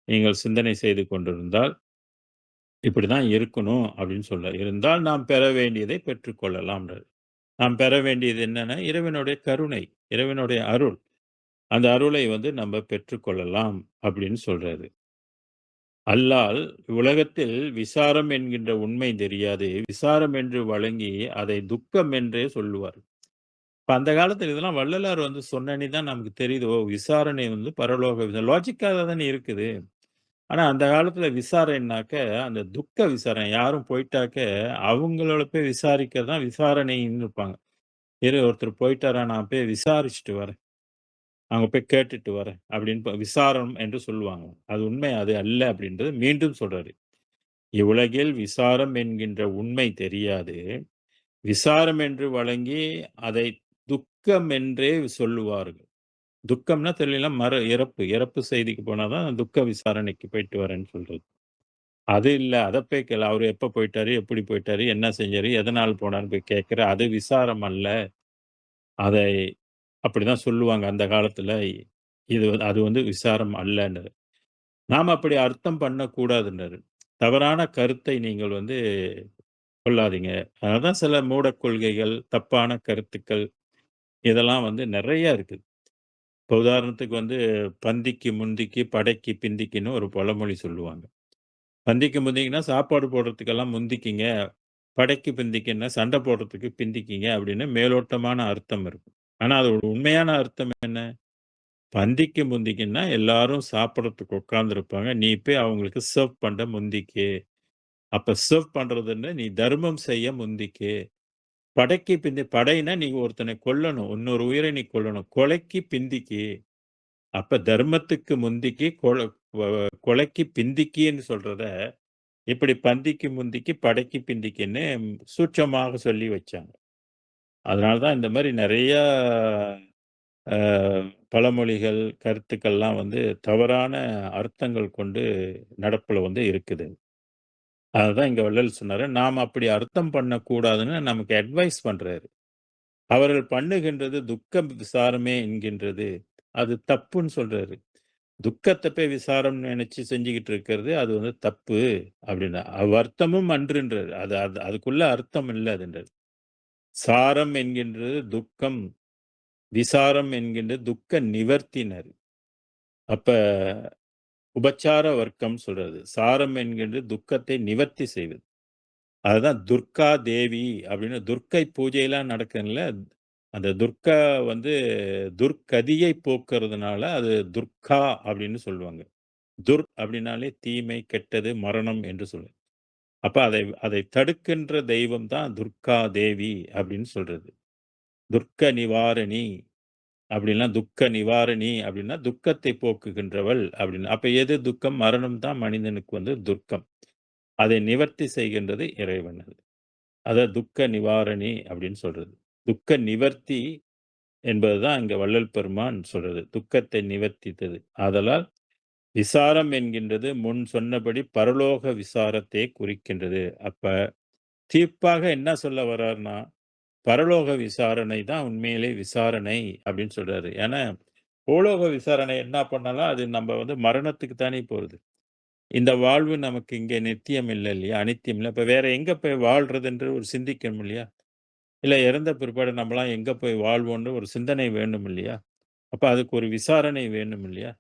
நீங்கள் சிந்தனை செய்து கொண்டிருந்தால், இப்படிதான் இருக்கணும் அப்படின்னு சொல்ல. இருந்தால் நாம் பெற வேண்டியதை பெற்றுக்கொள்ளலாம்ன்றாரு. நாம் பெற வேண்டியது என்னன்னா, இறைவனுடைய கருணை, இறைவனுடைய அருள். அந்த அருளை வந்து நம்ம பெற்றுக்கொள்ளலாம் அப்படின்னு சொல்றாரு. அல்லால் உலகத்தில் விசாரம் என்கின்ற உண்மை தெரியாது. விசாரம் என்று வழங்கி அதை துக்கம் என்றே சொல்லுவார். இப்ப அந்த காலத்துல இதெல்லாம் வள்ளலார் வந்து சொன்னனே தான் நமக்கு தெரியுது. ஓ! விசாரணை வந்து பரலோக லாஜிக்கா தானே இருக்குது. ஆனா அந்த காலத்துல விசாரணைனாக்க, அந்த துக்க விசாரணை. யாரும் போயிட்டாக்க, அவங்களோட போய் விசாரிக்கிறது தான் விசாரணைன்னு இருப்பாங்க. இரு ஒருத்தர் போயிட்டாரா, நான் போய் விசாரிச்சுட்டு வரேன். அங்க போய் கேட்டுட்டு வரேன். அப்படின்னு விசாரம் என்று சொல்லுவாங்க. அது உண்மை அது அல்ல அப்படின்றது மீண்டும் சொல்றாரு. இவ்வுலகில் விசாரம் என்கின்ற உண்மை தெரியாது. விசாரம் என்று வழங்கி அதை துக்கம் என்றே சொல்லுவார்கள். துக்கம்னா தெரியல இறப்பு. இறப்பு செய்திக்கு போனா தான் துக்க விசாரணைக்கு போயிட்டு வரேன்னு சொல்றது. அது இல்ல. அத போய் கேளு. அவரு எப்ப போயிட்டாரு? எப்படி போயிட்டாரு? என்ன செஞ்சாரு? எதனால போனாருன்னு போய் கேட்கிற. அது விசாரம் அல்ல. அதை அப்படிதான் சொல்லுவாங்க அந்த காலத்துல. அது வந்து விசாரம் அல்லன்னு. நாம அப்படி அர்த்தம் பண்ணக்கூடாதுன்னாரு. தவறான கருத்தை நீங்கள் வந்து கொள்ளாதீங்க. அதான் சில மூடக் கொள்கைகள், தப்பான கருத்துக்கள் இதெல்லாம் வந்து நெறைய இருக்குது. இப்போ உதாரணத்துக்கு வந்து "பந்திக்கு முந்திக்கு, படைக்கு பிந்திக்கின்னு" ஒரு பழமொழி சொல்லுவாங்க. பந்திக்கு முந்திக்கின்னா சாப்பாடு போடுறதுக்கெல்லாம் முந்திக்கிங்க. படைக்கு பிந்திக்கின்னா சண்டை போடுறதுக்கு பிந்திக்கிங்க அப்படின்னு மேலோட்டமான அர்த்தம் இருக்கும். ஆனா அதோட உண்மையான அர்த்தம் என்ன? பந்திக்கு முந்திக்கின்னா எல்லாரும் சாப்பிடறதுக்கு உட்கார்ந்திருப்பாங்க. நீ போய் அவங்களுக்கு சர்வ் பண்ண முந்திக்கு. அப்ப சர்வ் பண்றதுன்னு நீ தர்மம் செய்ய முந்திக்கு. படைக்கு பிந்தி படைன்னா நீ ஒருத்தனை கொல்லணும். இன்னொரு உயிரை நீ கொல்லணும். கொலைக்கு பிந்திக்கு. அப்ப தர்மத்துக்கு முந்திக்கு வ கொலைக்கு பிந்திக்கின்னு சொல்றத, இப்படி பந்திக்கு முந்திக்கு, படைக்கு பிந்திக்கின்னு சூட்சமாக சொல்லி வச்சாங்க. அதனால தான் இந்த மாரி நெறையா அ பழமொழிகள், கருத்துக்கள்லாம் வந்து தவறான அர்த்தங்கள் கொண்டு நடப்புல வந்து இருக்குது. அததான் இங்க வள்ளல் சொன்னாரு. நாம அப்படி அர்த்தம் பண்ணக்கூடாதுன்னு நமக்கு அட்வைஸ் பண்றாரு. அவர்கள் பண்ணுகின்றது துக்க விசாரமே என்கின்றது. அது தப்புன்னு சொல்றாரு. துக்கத்த போய் விசாரம்னு நெனச்சு செஞ்சுகிட்டு இருக்கிறது, அது வந்து தப்பு அப்டின்னா. அவ்வர்த்தமும் அன்றுன்றாரு. அது அது அதுக்குள்ள அர்த்தம் இல்ல அதுன்றாரு. சாரம் என்கின்றது துக்கம், விசாரம் என்கின்றது துக்க நிவர்த்தினாரு. அப்ப உபச்சார வர்க்கம் சொல்றது. சாரம் என்கின்றது துக்கத்தை நிவர்த்தி செய்வது. அதுதான் துர்க்கா தேவி அப்படின்னு துர்க்கை பூஜைலாம் நடக்குதுல்ல, அந்த துர்க்கா வந்து துர்க்கதியை போக்குறதுனால அது துர்க்கா அப்படின்னு சொல்லுவாங்க. துர் அப்படின்னாலே தீமை, கெட்டது, மரணம் என்று சொல்லும். அப்ப அதை அதை தடுக்கின்ற தெய்வம் தான் துர்க்கா தேவி அப்படின்னு சொல்றது. துர்க்க நிவாரணி அப்படின்னா துக்க நிவாரணி அப்படின்னா துக்கத்தை போக்குகின்றவள் அப்படின்னு. அப்ப எது துக்கம்? மரணம் தான் மனிதனுக்கு வந்து துர்க்கம். அதை நிவர்த்தி செய்கின்றது இறைவன் அது. அத துக்க நிவாரணி அப்படின்னு சொல்றது. துக்க நிவர்த்தி என்பதுதான் இங்க வள்ளல் பெருமான் சொல்றது. துக்கத்தை நிவர்த்தித்தது. ஆதலால் விசாரம் என்கின்றது முன் சொன்னபடி பரலோக விசாரத்தை குறிக்கின்றது. அப்ப தீர்ப்பாக என்ன சொல்ல வர்றார்ன்னா, பரலோக விசாரணை தான் உண்மையிலே விசாரணை அப்படின்னு சொல்றாரு. ஏன்னா, பூலோக விசாரணை என்ன பண்ணாலும் அது நம்ம வந்து மரணத்துக்கு தானே போறது. இந்த வாழ்வு நமக்கு இங்க நித்தியம் இல்ல இல்லையா? அனித்தியம் இல்ல. இப்ப வேற எங்க போய் வாழ்றது என்று ஒரு சிந்திக்கணும் இல்லையா? இல்ல இறந்த பிற்பாடு நம்மலாம் எங்க போய் வாழ்வோம்ன்னு ஒரு சிந்தனை வேண்டும் இல்லையா? அப்ப அதுக்கு ஒரு விசாரணை வேணும் இல்லையா?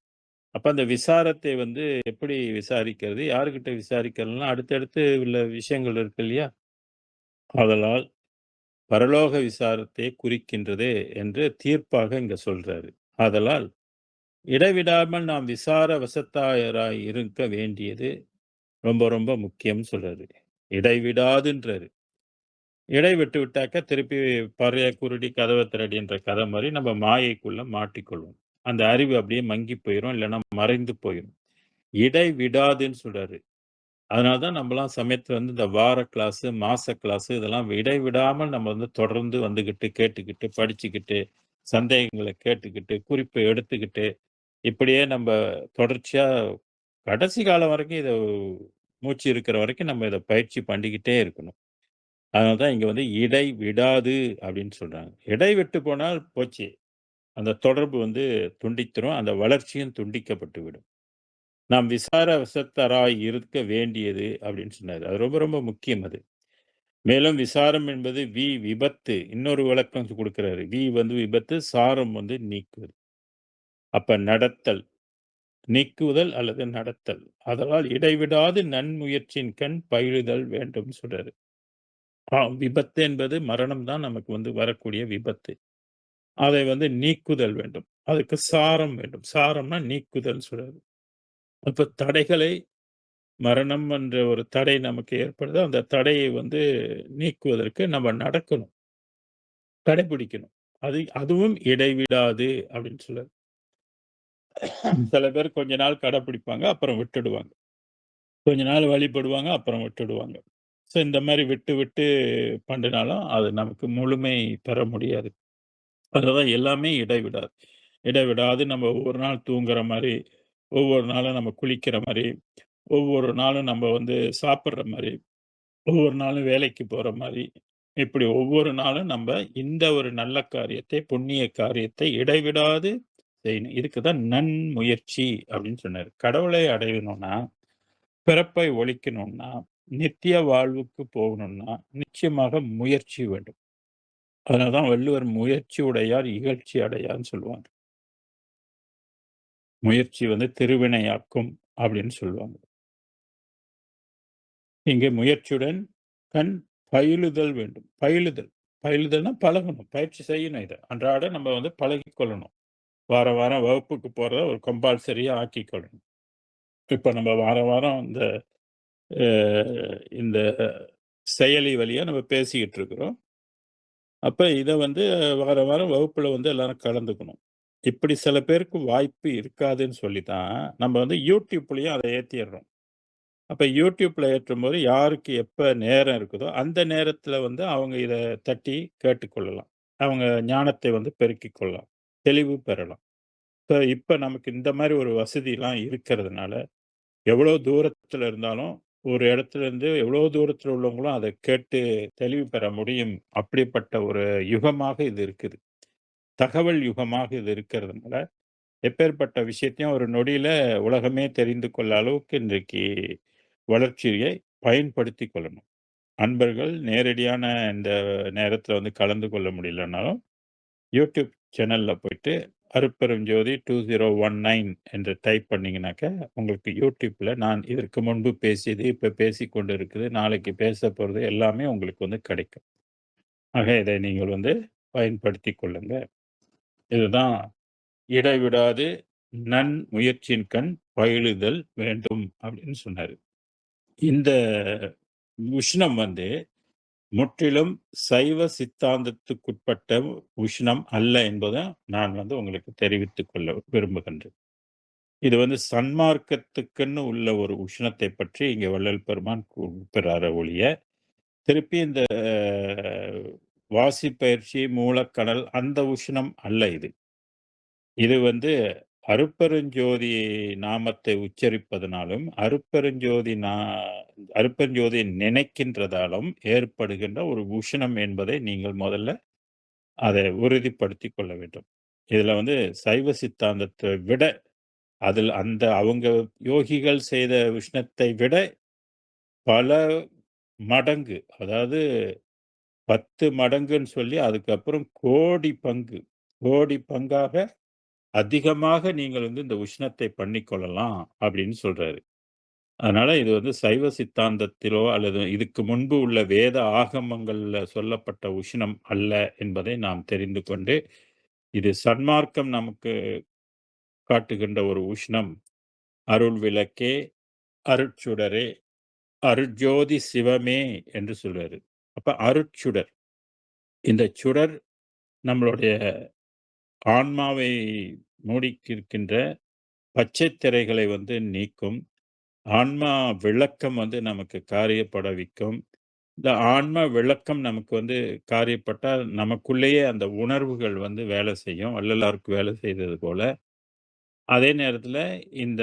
அப்ப அந்த விசாரத்தை வந்து எப்படி விசாரிக்கிறது? யார்கிட்ட விசாரிக்கிறதுலாம் அடுத்தடுத்து உள்ள விஷயங்கள் இருக்கு இல்லையா? ஆதலால் பரலோக விசாரத்தை குறிக்கின்றது என்று தீர்ப்பாக இங்க சொல்றாரு. ஆதலால் இடைவிடாமல் நாம் விசார வசத்தாயராய் இருக்க வேண்டியது ரொம்ப ரொம்ப முக்கியம்னு சொல்றாரு. இடைவிடாதுன்றாரு. இடை விட்டு விட்டாக்க திருப்பி பறைய குருடி கதவ திறடின்ற கதை மாரி நம்ம மாயைக்குள்ள மாட்டிக்கொள்வோம். அந்த அறிவு அப்படியே மங்கி போயிரும். இல்லன்னா மறைந்து போயிரும். இடை விடாதுன்னு சொல்றாரு. அதனால தான் நம்பலாம் சமயத்துல வந்து இந்த வார கிளாஸு, மாச கிளாஸு இதெல்லாம் இடைவிடாமல் நம்ம வந்து தொடர்ந்து வந்துகிட்டு, கேட்டுக்கிட்டு, படிச்சுக்கிட்டு, சந்தேகங்கள கேட்டுக்கிட்டு, குறிப்ப எடுத்துக்கிட்டு, இப்படியே நம்ப தொடர்ச்சியா கடைசி காலம் வரைக்கும் இத மூச்சு இருக்கிற வரைக்கும் நம்ம இத பயிற்சி பண்ணிக்கிட்டே இருக்கணும். அதனால தான் இங்க வந்து இடை விடாது அப்படின்னு சொல்றாங்க. இடை விட்டு போனால் போச்சு. அந்த தொடர்பு வந்து துண்டித்துரும். அந்த வளர்ச்சியும் துண்டிக்கப்பட்டு விடும். நாம் விசார வசத்தராய் இருக்க வேண்டியது அப்படின்னு சொன்னாரு. அது ரொம்ப ரொம்ப முக்கியம் அது. மேலும் விசாரம் என்பது விபத்து. இன்னொரு விளக்கம் குடுக்குறாரு. வந்து விபத்து, சாரம் வந்து நீக்குவது. அப்ப நடத்தல், நீக்குதல் அல்லது நடத்தல். ஆதலால் இடைவிடாது நன்முயற்சியின் கண் பயிலுதல் வேண்டும் சொல்றாரு. விபத்து என்பது மரணம் தான் நமக்கு வந்து வரக்கூடிய விபத்து. அதை வந்து நீக்குதல் வேண்டும். அதுக்கு சாரம் வேண்டும். சாரம்னா நீக்குதல் சொல்றாரு. அப்ப தடைகளை மரணம் என்ற ஒரு தடை நமக்கு ஏற்படுது. அந்த தடையை வந்து நீக்குவதற்கு நம்ம நடக்கணும். கடைபிடிக்கணும். அதுவும் இடைவிடாது அப்படின்னு சொல்றாரு. சில பேர் கொஞ்ச நாள் கடைப்பிடிப்பாங்க. அப்புறம் விட்டுடுவாங்க. கொஞ்ச நாள் வழிபடுவாங்க. அப்புறம் விட்டுடுவாங்க. ஸோ இந்த மாரி விட்டு, விட்டு பண்ணினாலும் அது நமக்கு முழுமை பெற முடியாது. அதுதான் எல்லாமே இடைவிடாது. இடைவிடாது நம்ம ஒவ்வொரு நாள் தூங்குற மாரி, ஒவ்வொரு நாளும் நம்ம குளிக்கிற மாரி, ஒவ்வொரு நாளும் நம்ம வந்து சாப்பிடுற மாரி, ஒவ்வொரு நாளும் வேலைக்கு போற மாரி, இப்படி ஒவ்வொரு நாளும் நம்ப இந்த ஒரு நல்ல காரியத்தை, புண்ணிய காரியத்தை இடைவிடாது செய்யணும். இதுக்கு தான் நன்முயற்சி அப்படின்னு சொன்னாரு. கடவுளை அடையணும்னா, பிறப்பை ஒழிக்கணும்னா, நித்திய வாழ்வுக்கு போகணும்னா, நிச்சயமாக முயற்சி வேண்டும். அதனால தான் வள்ளுவர் முயற்சி உடையார் இகழ்ச்சி அடையார்ன்னு சொல்லுவாங்க. முயற்சி வந்து திருவினையாக்கும் அப்படின்னு சொல்லுவாங்க. இங்கே முயற்சியுடன் கண் பயிலுதல் வேண்டும். பயிலுதல். பயிலுதல்னா பழகணும். பயிற்சி செய்யணும் இத. அன்றாட நம்ம வந்து பழகிக் கொள்ளணும். வாரம், வாரம் வகுப்புக்கு போறத ஒரு கம்பல்சரியா ஆக்கிக்கொள்ளணும். இப்ப நம்ம வாரம், வாரம் இந்த அ இந்த செயலி வழியா நம்ம பேசிக்கிட்டு இருக்கிறோம். அப்ப இத வந்து வாரம் வாரம் வகுப்புல வந்து எல்லாரும் கலந்துக்கணும். இப்படி சில பேருக்கு வாய்ப்பு இருக்காதுன்னு சொல்லி தான், நம்ம வந்து YouTubeலயும் அத ஏத்திர்றோம். அப்ப YouTubeல ஏற்றும்போது யாருக்கு எப்ப நேரம் இருக்குதோ, அந்த நேரத்தில வந்து அவங்க இத தட்டி கேட்டுக்கொள்ளலாம். அவங்க ஞானத்தை வந்து பெருக்கிக் கொள்ளலாம். தெளிவு பெறலாம். இப்ப நமக்கு இந்த மாரி ஒரு வசதிலாம் இருக்கிறதுனால, எவ்வளோ தூரத்தில இருந்தாலும், ஒரு இடத்துல இருந்து எவ்வளோ தூரத்தில உள்ளவங்களும் அத கேட்டு தெளிவு பெற முடியும். அப்படிப்பட்ட ஒரு யுகமாக இது இருக்குது. தகவல் யுகமாக இது இருக்கிறதுனால, எப்பேர்ப்பட்ட விஷயத்தையும் ஒரு நொடியில உலகமே தெரிந்து கொள்ள அளவுக்கு இன்றைக்கு வளர்ச்சியை பயன்படுத்திக் கொள்ளணும். அன்பர்கள் நேரடியான இந்த நேரத்தில வந்து கலந்து கொள்ள முடியலனாலும், யூடியூப் சேனல்ல போயிட்டு அருட்பெருஞ்ஜோதி 2019 என்று டைப் பண்ணீங்கனாக்க, உங்களுக்கு யூடியூப்ல நான் இதற்கு முன்பு பேசியது, இப்ப பேசிக் கொண்டு இருக்குது, நாளைக்கு பேசப் போறது எல்லாமே உங்களுக்கு வந்து கிடைக்கும். ஆக இதை நீங்கள் வந்து பயன்படுத்திக் கொள்ளுங்க. இதுதான் இடைவிடாது முயற்சியின்கண் பயிலுதல் வேண்டும் அப்படின்னு சொன்னாரு. இந்த உஷ்ணம் வந்து முற்றிலும் சைவ சித்தாந்தத்துக்குட்பட்ட உஷ்ணம் அல்ல என்பதை நான் வந்து உங்களுக்கு தெரிவித்துக் கொள்ள விரும்புகின்றேன். இது வந்து சன்மார்க்கத்துக்குன்னு உள்ள ஒரு உஷ்ணத்தை பற்றி இங்க வள்ளல் பெருமான் குறிப்பிடுறாரே ஒழிய, திருப்பி இந்த வாசிப்பயிற்சி, மூலக்கனல் அந்த உஷ்ணம் அல்ல இது. இது வந்து அருட்பெருஞ்சோதி நாமத்தை உச்சரிப்பதனாலும், அருட்பெருஞ்சோதியை நினைக்கின்றதாலும் ஏற்படுகின்ற ஒரு உஷ்ணம் என்பதை நீங்கள் முதல்ல அத உறுதிப்படுத்திக் கொள்ள வேண்டும். இதுல வந்து சைவ சித்தாந்தத்தை விட, அதில் அந்த அவங்க யோகிகள் செய்த உஷ்ணத்தை விட பல மடங்கு, அதாவது 10 மடங்குன்னு சொல்லி அதுக்கப்புறம் கோடி பங்கு, கோடி பங்காக அதிகமாக நீங்கள் வந்து இந்த உஷ்ணத்தை பண்ணிக்கொள்ளலாம் அப்படின்னு சொல்றாரு. அதனால இது வந்து சைவ சித்தாந்தத்திலோ அல்லது இதுக்கு முன்பு உள்ள வேத ஆகமங்கள்ல சொல்லப்பட்ட உஷ்ணம் அல்ல என்பதை நாம் தெரிந்து கொண்டு, இது சன்மார்க்கம் நமக்கு காட்டுகின்ற ஒரு உஷ்ணம். அருள் விளக்கே, அருட்சுடரே, அருட்ஜோதி சிவமே என்று சொல்றாரு. அப்ப அருட்சுடர். இந்த சுடர் நம்மளுடைய ஆன்மாவை மூடிக்கிருக்கின்ற பச்சை திரைகளை வந்து நீக்கும். ஆன்மா விளக்கம் வந்து நமக்கு காரியப்படவிக்கும். இந்த ஆன்ம விளக்கம் நமக்கு வந்து காரியப்பட்டா, நமக்குள்ளேயே அந்த உணர்வுகள் வந்து வேலை செய்யும். வள்ளலாருக்கு வேலை செய்தது போல. அதே நேரத்தில இந்த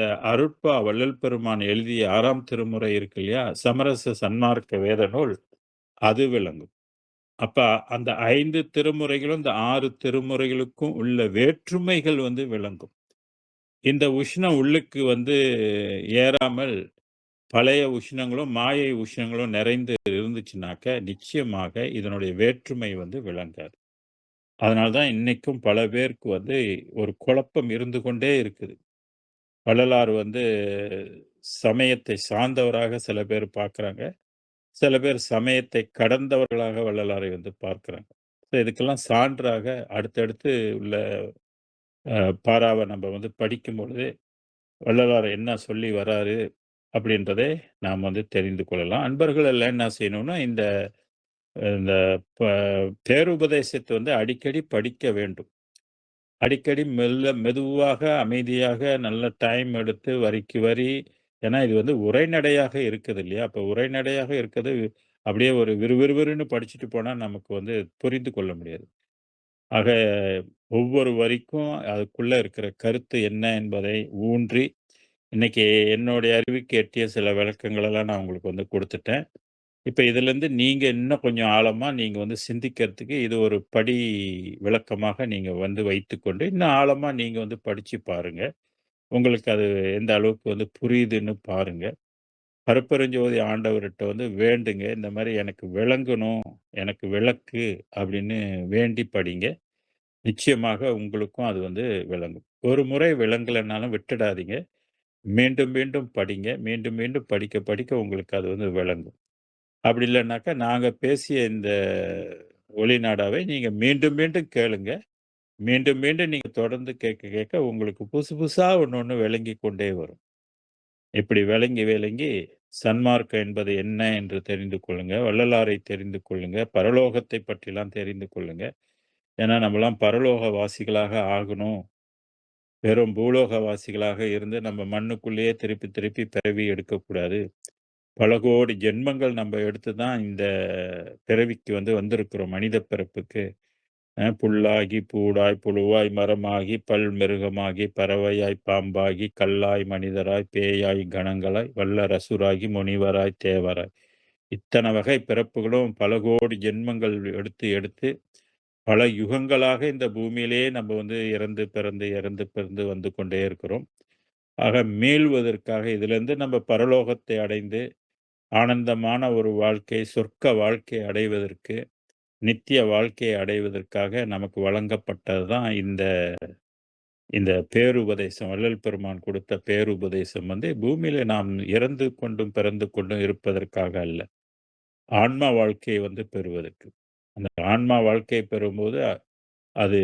வள்ளல் பெருமான் எழுதிய 6ஆம் திருமுறை இருக்கு இல்லையா? சமரச சன்மார்க்க வேத நூல், அது விளங்கும். அப்ப அந்த 5 திருமுறைகளும், இந்த 6 திருமுறைகளுக்கும் உள்ள வேற்றுமைகள் வந்து விளங்கும். இந்த உஷ்ணம் உள்ளுக்கு வந்து ஏறாமல் பழைய உஷ்ணங்களும், மாயை உஷ்ணங்களும் நிறைந்து இருந்துச்சுனாக்க, நிச்சயமாக இதனுடைய வேற்றுமை வந்து விளங்காது. அதனால தான் இன்னைக்கும் பல பேருக்கு வந்து ஒரு குழப்பம் இருந்து கொண்டே இருக்குது. வள்ளலார் வந்து சமயத்தை சார்ந்தவராக சில பேர் பார்க்குறாங்க. சில பேர் சமயத்தை கடந்தவர்களாக வள்ளலாரை வந்து பார்க்குறாங்க. இதுக்கெல்லாம் சான்றாக அடுத்தடுத்து உள்ள பாராவ நம்ம வந்து படிக்கும்பொழுது, வள்ளலார் என்ன சொல்லி வராரு அப்படின்றதை நாம் வந்து தெரிந்து கொள்ளலாம். அன்பர்கள் எல்லாம் என்ன செய்யணும்னா, இந்த இந்த ப பேருபதேசத்தை வந்து அடிக்கடி படிக்க வேண்டும். அடிக்கடி மெதுவாக, அமைதியாக நல்ல டைம் எடுத்து வரிக்கு வரி ஏன்னா இது வந்து உரைநடையாக இருக்குது இல்லையா? அப்ப உரைநடையாக இருக்கிறது அப்படியே ஒரு விறுவிறுவிறுன்னு படிச்சுட்டு போனா நமக்கு வந்து புரிந்து கொள்ள முடியாது. ஆக ஒவ்வொரு வரிக்கும் அதுக்குள்ள இருக்கிற கருத்து என்ன என்பதை ஊன்றி, இன்னைக்கு என்னுடைய அறிவுக்கு எட்டிய சில விளக்கங்களெல்லாம் நான் உங்களுக்கு வந்து குடுத்துட்டேன். இப்ப இதிலேருந்து நீங்க இன்னும் கொஞ்சம் ஆழமா நீங்க வந்து சிந்திக்கிறதுக்கு இது ஒரு படி விளக்கமாக நீங்க வந்து வைத்துக்கொண்டு, இன்னும் ஆழமா நீங்க வந்து படிச்சு பாருங்க. உங்களுக்கு அது எந்த அளவுக்கு வந்து புரியுதுன்னு பாருங்க. அருட்பெருஞ்சோதி ஆண்டவர்ட்ட வந்து வேண்டுங்க. இந்த மாரி எனக்கு விளங்கணும், எனக்கு விளக்கு அப்படின்னு வேண்டி படிங்க. நிச்சயமாக உங்களுக்கும் அது வந்து விளங்கும். ஒரு முறை விளங்கலனாலும் விட்டுடாதீங்க. மீண்டும் மீண்டும் படிங்க. மீண்டும் மீண்டும் படிக்க படிக்க உங்களுக்கு அது வந்து விளங்கும். அப்படி இல்லன்னாக்கா, நாங்க பேசிய இந்த ஒலிநாடாவை நீங்க மீண்டும் மீண்டும் கேளுங்க. மீண்டும் மீண்டும் நீங்க தொடர்ந்து கேட்க கேட்க உங்களுக்கு புதுசு புதுசா ஒண்ணு ஒண்ணு விளங்கிக் கொண்டே வரும். இப்படி விளங்கி விளங்கி சன்மார்க்கம் என்பது என்ன என்று தெரிந்து கொள்ளுங்க. வள்ளலாரை தெரிந்து கொள்ளுங்க. பரலோகத்தை பற்றிலாம் தெரிந்து கொள்ளுங்க. ஏன்னா நம்மலாம் பரலோக வாசிகளாக ஆகணும். வெறும் பூலோக வாசிகளாக இருந்து நம்ம மண்ணுக்குள்ளேயே திருப்பி திருப்பி பிறவி எடுக்கக்கூடாது. பல கோடி ஜென்மங்கள் நம்ம எடுத்து தான் இந்த பிறவிக்கு வந்திருக்கிறோம். மனித பிறப்புக்கு. புல்லாகி, பூடாய், புழுவாய், மரமாகி, மிருகமாகி, பறவையாய், பாம்பாகி, கல்லாய், மனிதராய், பேயாய், கணங்களாய், வல்லரசுராகி, முனிவராய், தேவராய். இத்தனை வகை பிறப்புகளும் பல கோடி ஜென்மங்கள் எடுத்து எடுத்து பல யுகங்களாக இந்த பூமியிலேயே நம்ம இறந்து பிறந்து இறந்து பிறந்து வந்து கொண்டே இருக்கிறோம். ஆக மீள்வதற்காக இதிலிருந்து நம்ம பரலோகத்தை அடைந்து ஆனந்தமான ஒரு வாழ்க்கை, சொர்க்க வாழ்க்கை அடைவதற்கு, நித்திய வாழ்க்கையை அடைவதற்காக நமக்கு வழங்கப்பட்டது தான் இந்த இந்த பேருபதேசம். வள்ளல் பெருமான் கொடுத்த பேருபதேசம் பூமியில நாம் இறந்து கொண்டும் பிறந்து கொண்டும் இருப்பதற்காக அல்ல. ஆன்மா வாழ்க்கையை பெறுவதற்கு. அந்த ஆன்மா வாழ்க்கையை பெறும்போது அது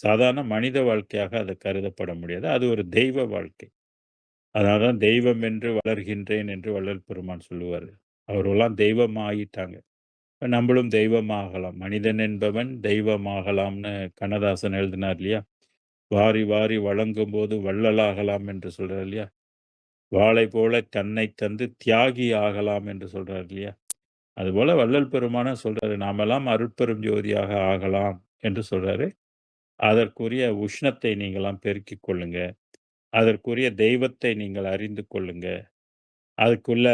சாதாரண மனித வாழ்க்கையாக அது கருதப்பட முடியாது. அது ஒரு தெய்வ வாழ்க்கை. அதனால தான் தெய்வம் என்று வளர்கின்றேன் என்று வள்ளல் பெருமான் சொல்லுவாரு. அவர்கள்லாம் தெய்வம் ஆயிட்டாங்க. நம்மளும் தெய்வமாகலாம். மனிதன் என்பவன் தெய்வமாகலாம்னு கண்ணதாசன் எழுதினார் இல்லையா? வாரி வாரி வழங்கும்போது வள்ளலாகலாம் என்று சொல்றார் இல்லையா? வாளை போல தன்னை தந்து தியாகி ஆகலாம் என்று சொல்றார் இல்லையா? அதுபோல வள்ளல் பெருமானும் சொல்றாரு, நாமெல்லாம் அருட்பெரும் ஜோதியாக ஆகலாம் என்று சொல்றாரு. அதற்குரிய உஷ்ணத்தை நீங்களாம் பெருக்கிக் கொள்ளுங்க. அதற்குரிய தெய்வத்தை நீங்கள் அறிந்து கொள்ளுங்க. அதுக்குள்ள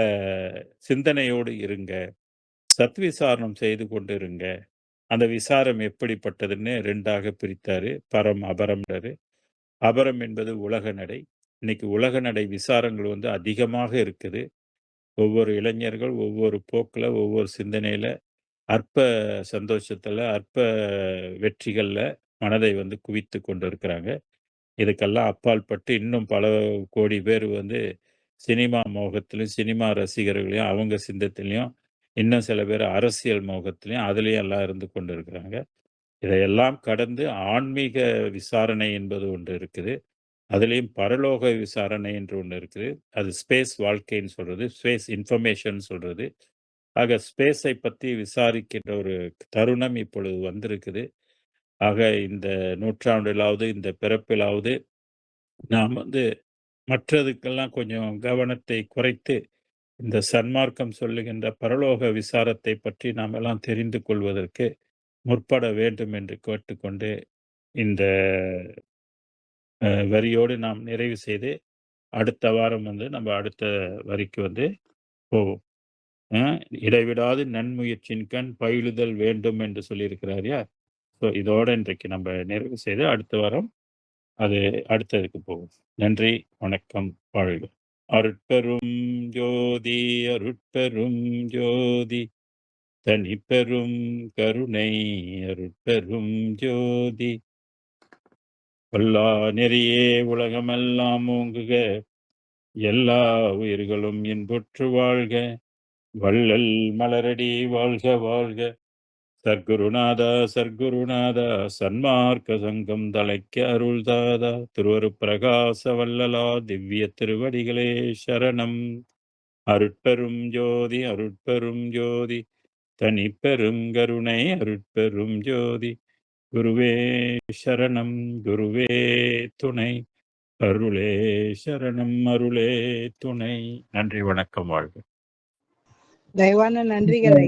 சிந்தனையோடு இருங்க. சத்விசாரணம் செய்து கொண்டு இருங்க. அந்த விசாரம் எப்படிப்பட்டதுன்னு 2ஆக பிரித்தாரு. பரம், அபரம்ன்றாரு. அபரம் என்பது உலக நடை. இன்னைக்கு உலக நடை விசாரங்கள் அதிகமாக இருக்குது. ஒவ்வொரு இளைஞர்கள் ஒவ்வொரு போக்குல, ஒவ்வொரு சிந்தனையில, அற்ப சந்தோஷத்துல, அற்ப வெற்றிகள்ல மனதை குவித்து கொண்டு இருக்கிறாங்க. இதுக்கெல்லாம் அப்பாற்பட்டு இன்னும் பல கோடி பேர் சினிமா மோகத்திலும், சினிமா ரசிகர்களையும், அவங்க சிந்தத்திலயும், இன்னும் சில பேர் அரசியல் மோகத்திலயும், அதுலயும் எல்லாம் இருந்து கொண்டு இருக்கிறாங்க. இதையெல்லாம் கடந்து ஆன்மீக விசாரணை என்பது ஒன்று இருக்குது. அதுலயும் பரலோக விசாரணை என்று ஒண்ணு இருக்குது. அது ஸ்பேஸ் வாழ்க்கைன்னு சொல்றது. ஸ்பேஸ் இன்ஃபர்மேஷன் சொல்றது. ஆக ஸ்பேஸை பத்தி விசாரிக்கின்ற ஒரு தருணம் இப்பொழுது வந்திருக்குது. ஆக இந்த நூற்றாண்டிலாவது, இந்த பிறப்பிலாவது நாம் மற்றதுக்கெல்லாம் கொஞ்சம் கவனத்தை குறைத்து, இந்த சன்மார்க்கம் சொல்லுகின்ற பரலோக விசாரத்தை பற்றி நாம் எல்லாம் தெரிந்து கொள்வதற்கு முற்பட வேண்டும் என்று கேட்டுக்கொண்டு, இந்த வரியோடு நாம் நிறைவு செய்து, அடுத்த வாரம் நம்ம அடுத்த வரிக்கு போவோம். அ இடைவிடாது நன்முயற்சியின்கண் பயிலுதல் வேண்டும் என்று சொல்லியிருக்கிறார்யா. ஸோ இதோட இன்றைக்கு நம்ம நிறைவு செய்து அடுத்த வாரம் அது அடுத்ததுக்கு போகும். நன்றி, வணக்கம், வாழ்க. அருட்பெரும் ஜோதி அருட்பெரும் ஜோதி தனிப்பெரும் கருணை அருட்பெரும் ஜோதி வல்லா நெறியே உலகமெல்லாம் ஓங்குக எல்லா உயிர்களும் இன்புற்று வாழ்க வள்ளல் மலரடி வாழ்க வாழ்க சர்க்குருநாதா சர்க்குருநாதா சன்மார்க்க சங்கம் தலைக்க அருள்தாதா திருவருட்பிரகாச வல்லலா திவ்ய திருவடிகளே சரணம். அருட்பெரும் ஜோதி அருட்பெரும் ஜோதி தனிப்பெரும் கருணை அருட்பெரும் ஜோதி குருவே சரணம் குருவே துணை அருளே சரணம் அருளே துணை. நன்றி, வணக்கம், வாழ்க. தயவான நன்றிகள்.